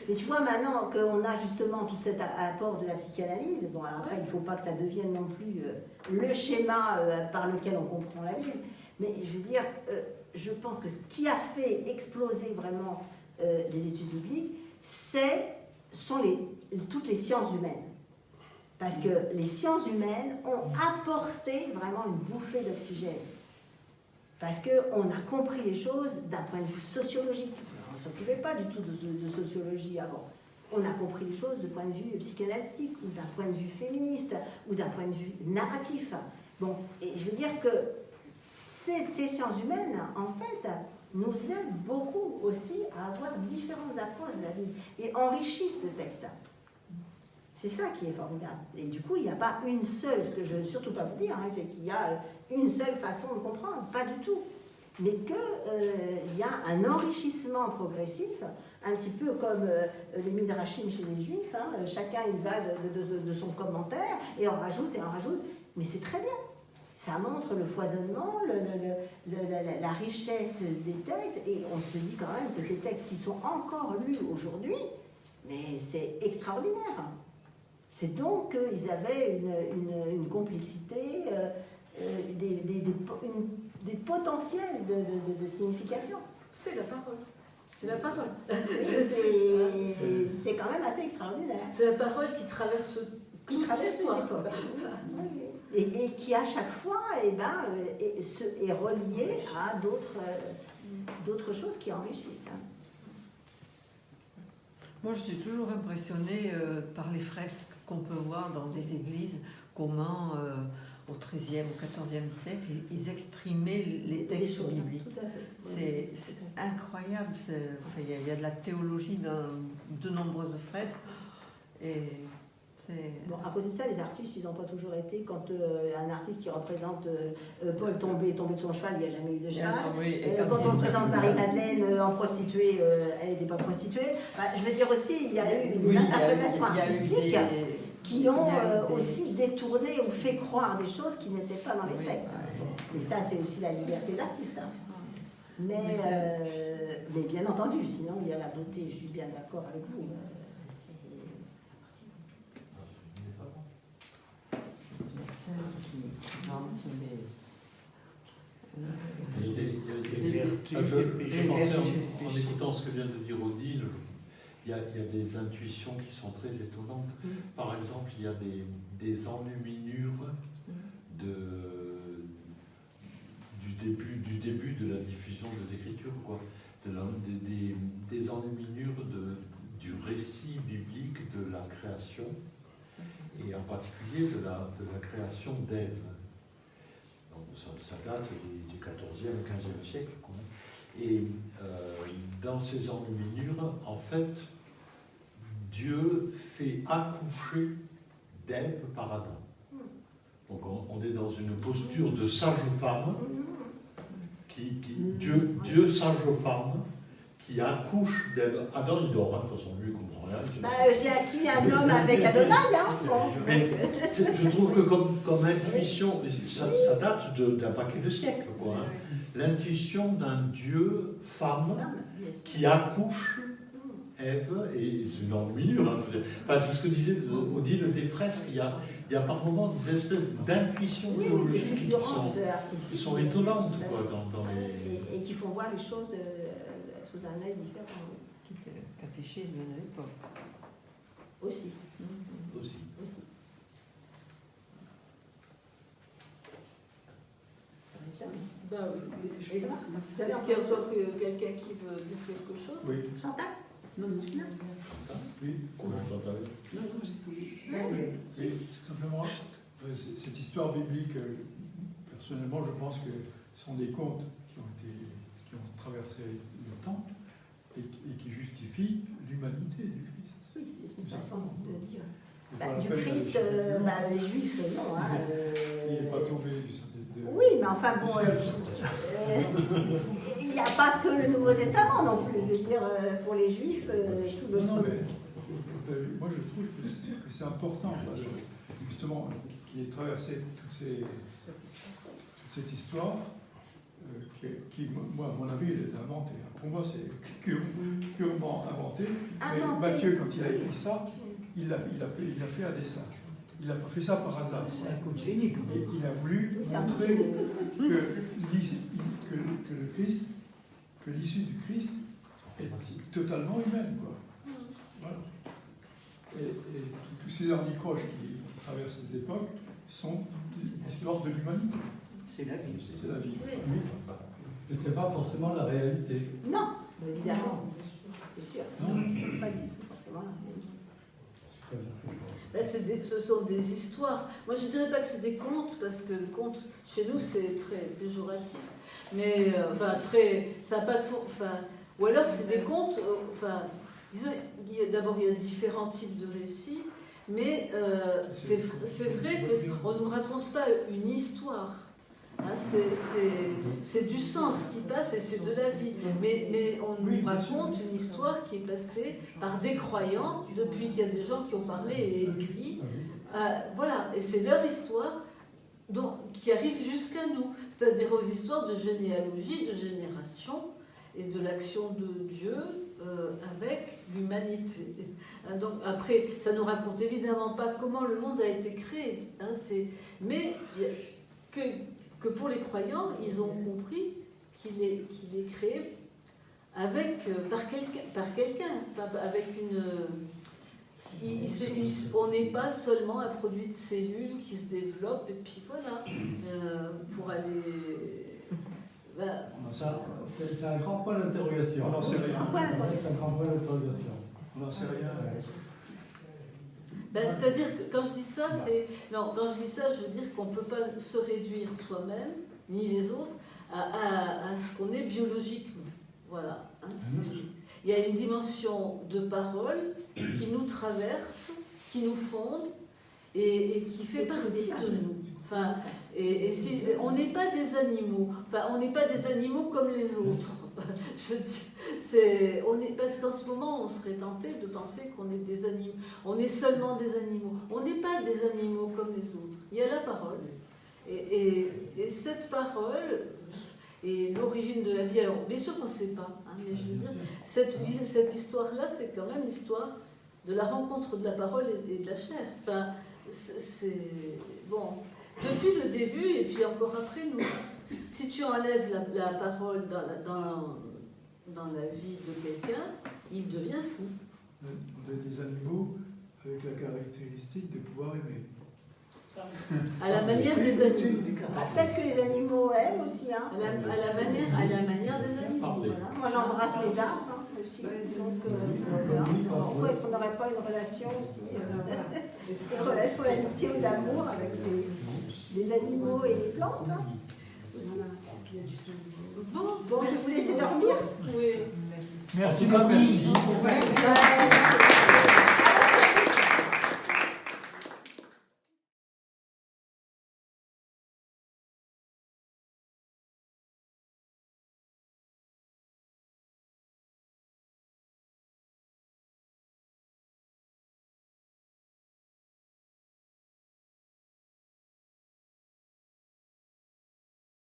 Et tu vois, maintenant qu'on a justement tout cet apport de la psychanalyse, bon, alors après, il ne faut pas que ça devienne non plus le schéma par lequel on comprend la Bible, mais je veux dire, je pense que ce qui a fait exploser vraiment les études bibliques, sont toutes les sciences humaines. Parce que les sciences humaines ont apporté vraiment une bouffée d'oxygène. Parce qu'on a compris les choses d'un point de vue sociologique. On ne s'occupait pas du tout de sociologie avant. On a compris les choses d'un point de vue psychanalytique, ou d'un point de vue féministe, ou d'un point de vue narratif. Bon, et je veux dire que ces sciences humaines, en fait, nous aident beaucoup aussi à avoir différentes approches de la Bible et enrichissent le texte. C'est ça qui est formidable. Et du coup, il n'y a pas une seule, ce que je ne veux surtout pas vous dire, c'est qu'il y a une seule façon de comprendre, pas du tout. Mais qu'il y a un enrichissement progressif, un petit peu comme les midrashim chez les juifs, chacun il va de son commentaire et on rajoute, mais c'est très bien. Ça montre le foisonnement, la richesse des textes, et on se dit quand même que ces textes qui sont encore lus aujourd'hui, mais c'est extraordinaire. C'est donc qu'ils avaient une complexité, des potentiels de signification. C'est la parole. C'est la parole. C'est quand même assez extraordinaire. C'est la parole qui traverse Qui toute traverse les l'histoire. époques. Oui. Et qui à chaque fois est relié à d'autres choses qui enrichissent. Moi, je suis toujours impressionnée par les fresques qu'on peut voir dans des églises, comment au XIIIe, au XIVe siècle, ils exprimaient les textes choses, bibliques. Tout à fait. C'est incroyable. Il y a de la théologie dans de nombreuses fresques. Et Bon, à cause de ça, les artistes, ils n'ont pas toujours été. Quand un artiste qui représente Paul tombé de son cheval, il n'y a jamais eu de cheval. Oui, Quand on représente Marie-Madeleine en prostituée, elle n'était pas prostituée. Bah, je veux dire aussi, il y a eu des interprétations artistiques qui ont aussi détourné ou fait croire des choses qui n'étaient pas dans les textes. Et ça, c'est aussi la liberté de l'artiste. Hein. Mais bien entendu, sinon il y a la beauté, je suis bien d'accord avec vous. Je pensais en écoutant ce que vient de dire Odile, il y a des intuitions qui sont très étonnantes. Par exemple, il y a des enluminures du début de la diffusion des Écritures, quoi. Des enluminures du récit biblique de la création, et en particulier de la création d'Ève. Donc ça date du XIVe, XVe siècle. Quoi. Et dans ces enluminures, en fait, Dieu fait accoucher d'Ève par Adam. Donc on est dans une posture de sage-femme, Dieu sage-femme, qui accouche d'Ève. Adam, il dort, hein, de toute façon, lui, il comprend rien. J'ai acquis un homme avec Adonai, hein. Bon. Mais je trouve que comme intuition, ça date d'un paquet de siècles, quoi. Hein. L'intuition d'un Dieu femme qui accouche Ève, et c'est une enluminure, hein, je veux dire. Enfin, c'est ce que disait Odile des fresques, il y a par moments des espèces d'intuitions théologiques qui sont étonnantes, quoi, dans les... et qui font voir les choses sous un œil différent. C'était le catéchisme de l'époque. Aussi. Ben oui. Est-ce qu'il y a encore quelqu'un qui veut dire quelque chose? Oui. Chantal? Non. Oui. Non, j'ai sonné. Oui, simplement, cette histoire biblique, personnellement, je pense que ce sont des contes qui ont traversé le temps et qui justifient l'humanité du Christ. Oui, c'est une façon de dire. Voilà, Du Christ, les Juifs, non. Hein, il n'est pas tombé du Oui, mais enfin bon, il n'y a pas que le Nouveau Testament non plus. Je veux dire, pour les Juifs, tout le Non, mais moi je trouve que c'est important, justement, qu'il ait traversé toute cette histoire, qui, moi, à mon avis, elle est inventée. Pour moi, c'est purement inventé. Mais Matthieu, quand il a écrit ça, il l'a fait à dessein. Il n'a pas fait ça par hasard. Il a voulu montrer que le Christ, que l'issue du Christ est totalement humaine, quoi. Voilà. Et tous ces arnicroches qui traversent les époques sont l'histoire de l'humanité. C'est la vie. C'est la vie. Oui. Mais ce n'est pas forcément la réalité. Non, évidemment, c'est sûr. Non, pas du tout forcément la réalité. Là, ce sont des histoires. Moi, je ne dirais pas que c'est des contes, parce que le conte, chez nous, c'est très péjoratif. Mais, ça n'a pas de fond. Ou alors, c'est des contes. Disons, d'abord, il y a différents types de récits, mais c'est vrai qu'on ne nous raconte pas une histoire. Hein, c'est du sens qui passe et c'est de la vie. Mais on nous raconte une histoire qui est passée par des croyants depuis qu'il y a des gens qui ont parlé et écrit. Voilà, et c'est leur histoire qui arrive jusqu'à nous. C'est-à-dire aux histoires de généalogie, de génération et de l'action de Dieu avec l'humanité. Hein, donc après, ça ne nous raconte évidemment pas comment le monde a été créé. Hein, mais que pour les croyants, ils ont compris qu'il est créé par quelqu'un, enfin, avec une... on n'est pas seulement un produit de cellules qui se développe et puis voilà, pour aller... C'est un grand point d'interrogation. On n'en sait rien. C'est un grand point d'interrogation. On n'en sait rien. C'est-à-dire que quand je dis ça, je veux dire qu'on ne peut pas se réduire soi-même, ni les autres, à ce qu'on est biologiquement. Voilà. Il y a une dimension de parole qui nous traverse, qui nous fonde et qui fait partie de nous. Enfin, on n'est pas des animaux. Enfin, on n'est pas des animaux comme les autres. Je veux dire, parce qu'en ce moment, on serait tenté de penser qu'on est des animaux. On est seulement des animaux. On n'est pas des animaux comme les autres. Il y a la parole. Et cette parole est l'origine de la vie. Alors, bien sûr qu'on ne sait pas, hein, mais je veux dire, cette histoire-là, c'est quand même l'histoire de la rencontre de la parole et de la chair. Enfin, c'est... Bon, depuis le début, et puis encore après, nous... Si tu enlèves la parole dans la vie de quelqu'un, il devient fou. On est des animaux avec la caractéristique de pouvoir aimer. À la manière des animaux. Peut-être que les animaux aiment aussi. Hein. À la manière des animaux. Voilà. Moi, j'embrasse mes arbres aussi. Donc, voilà. Pourquoi est-ce qu'on n'aurait pas une relation aussi, une relation d'amitié ou d'amour avec les animaux et les plantes hein, aussi. Bon, je vais vous laisser dormir. Oui. Merci beaucoup.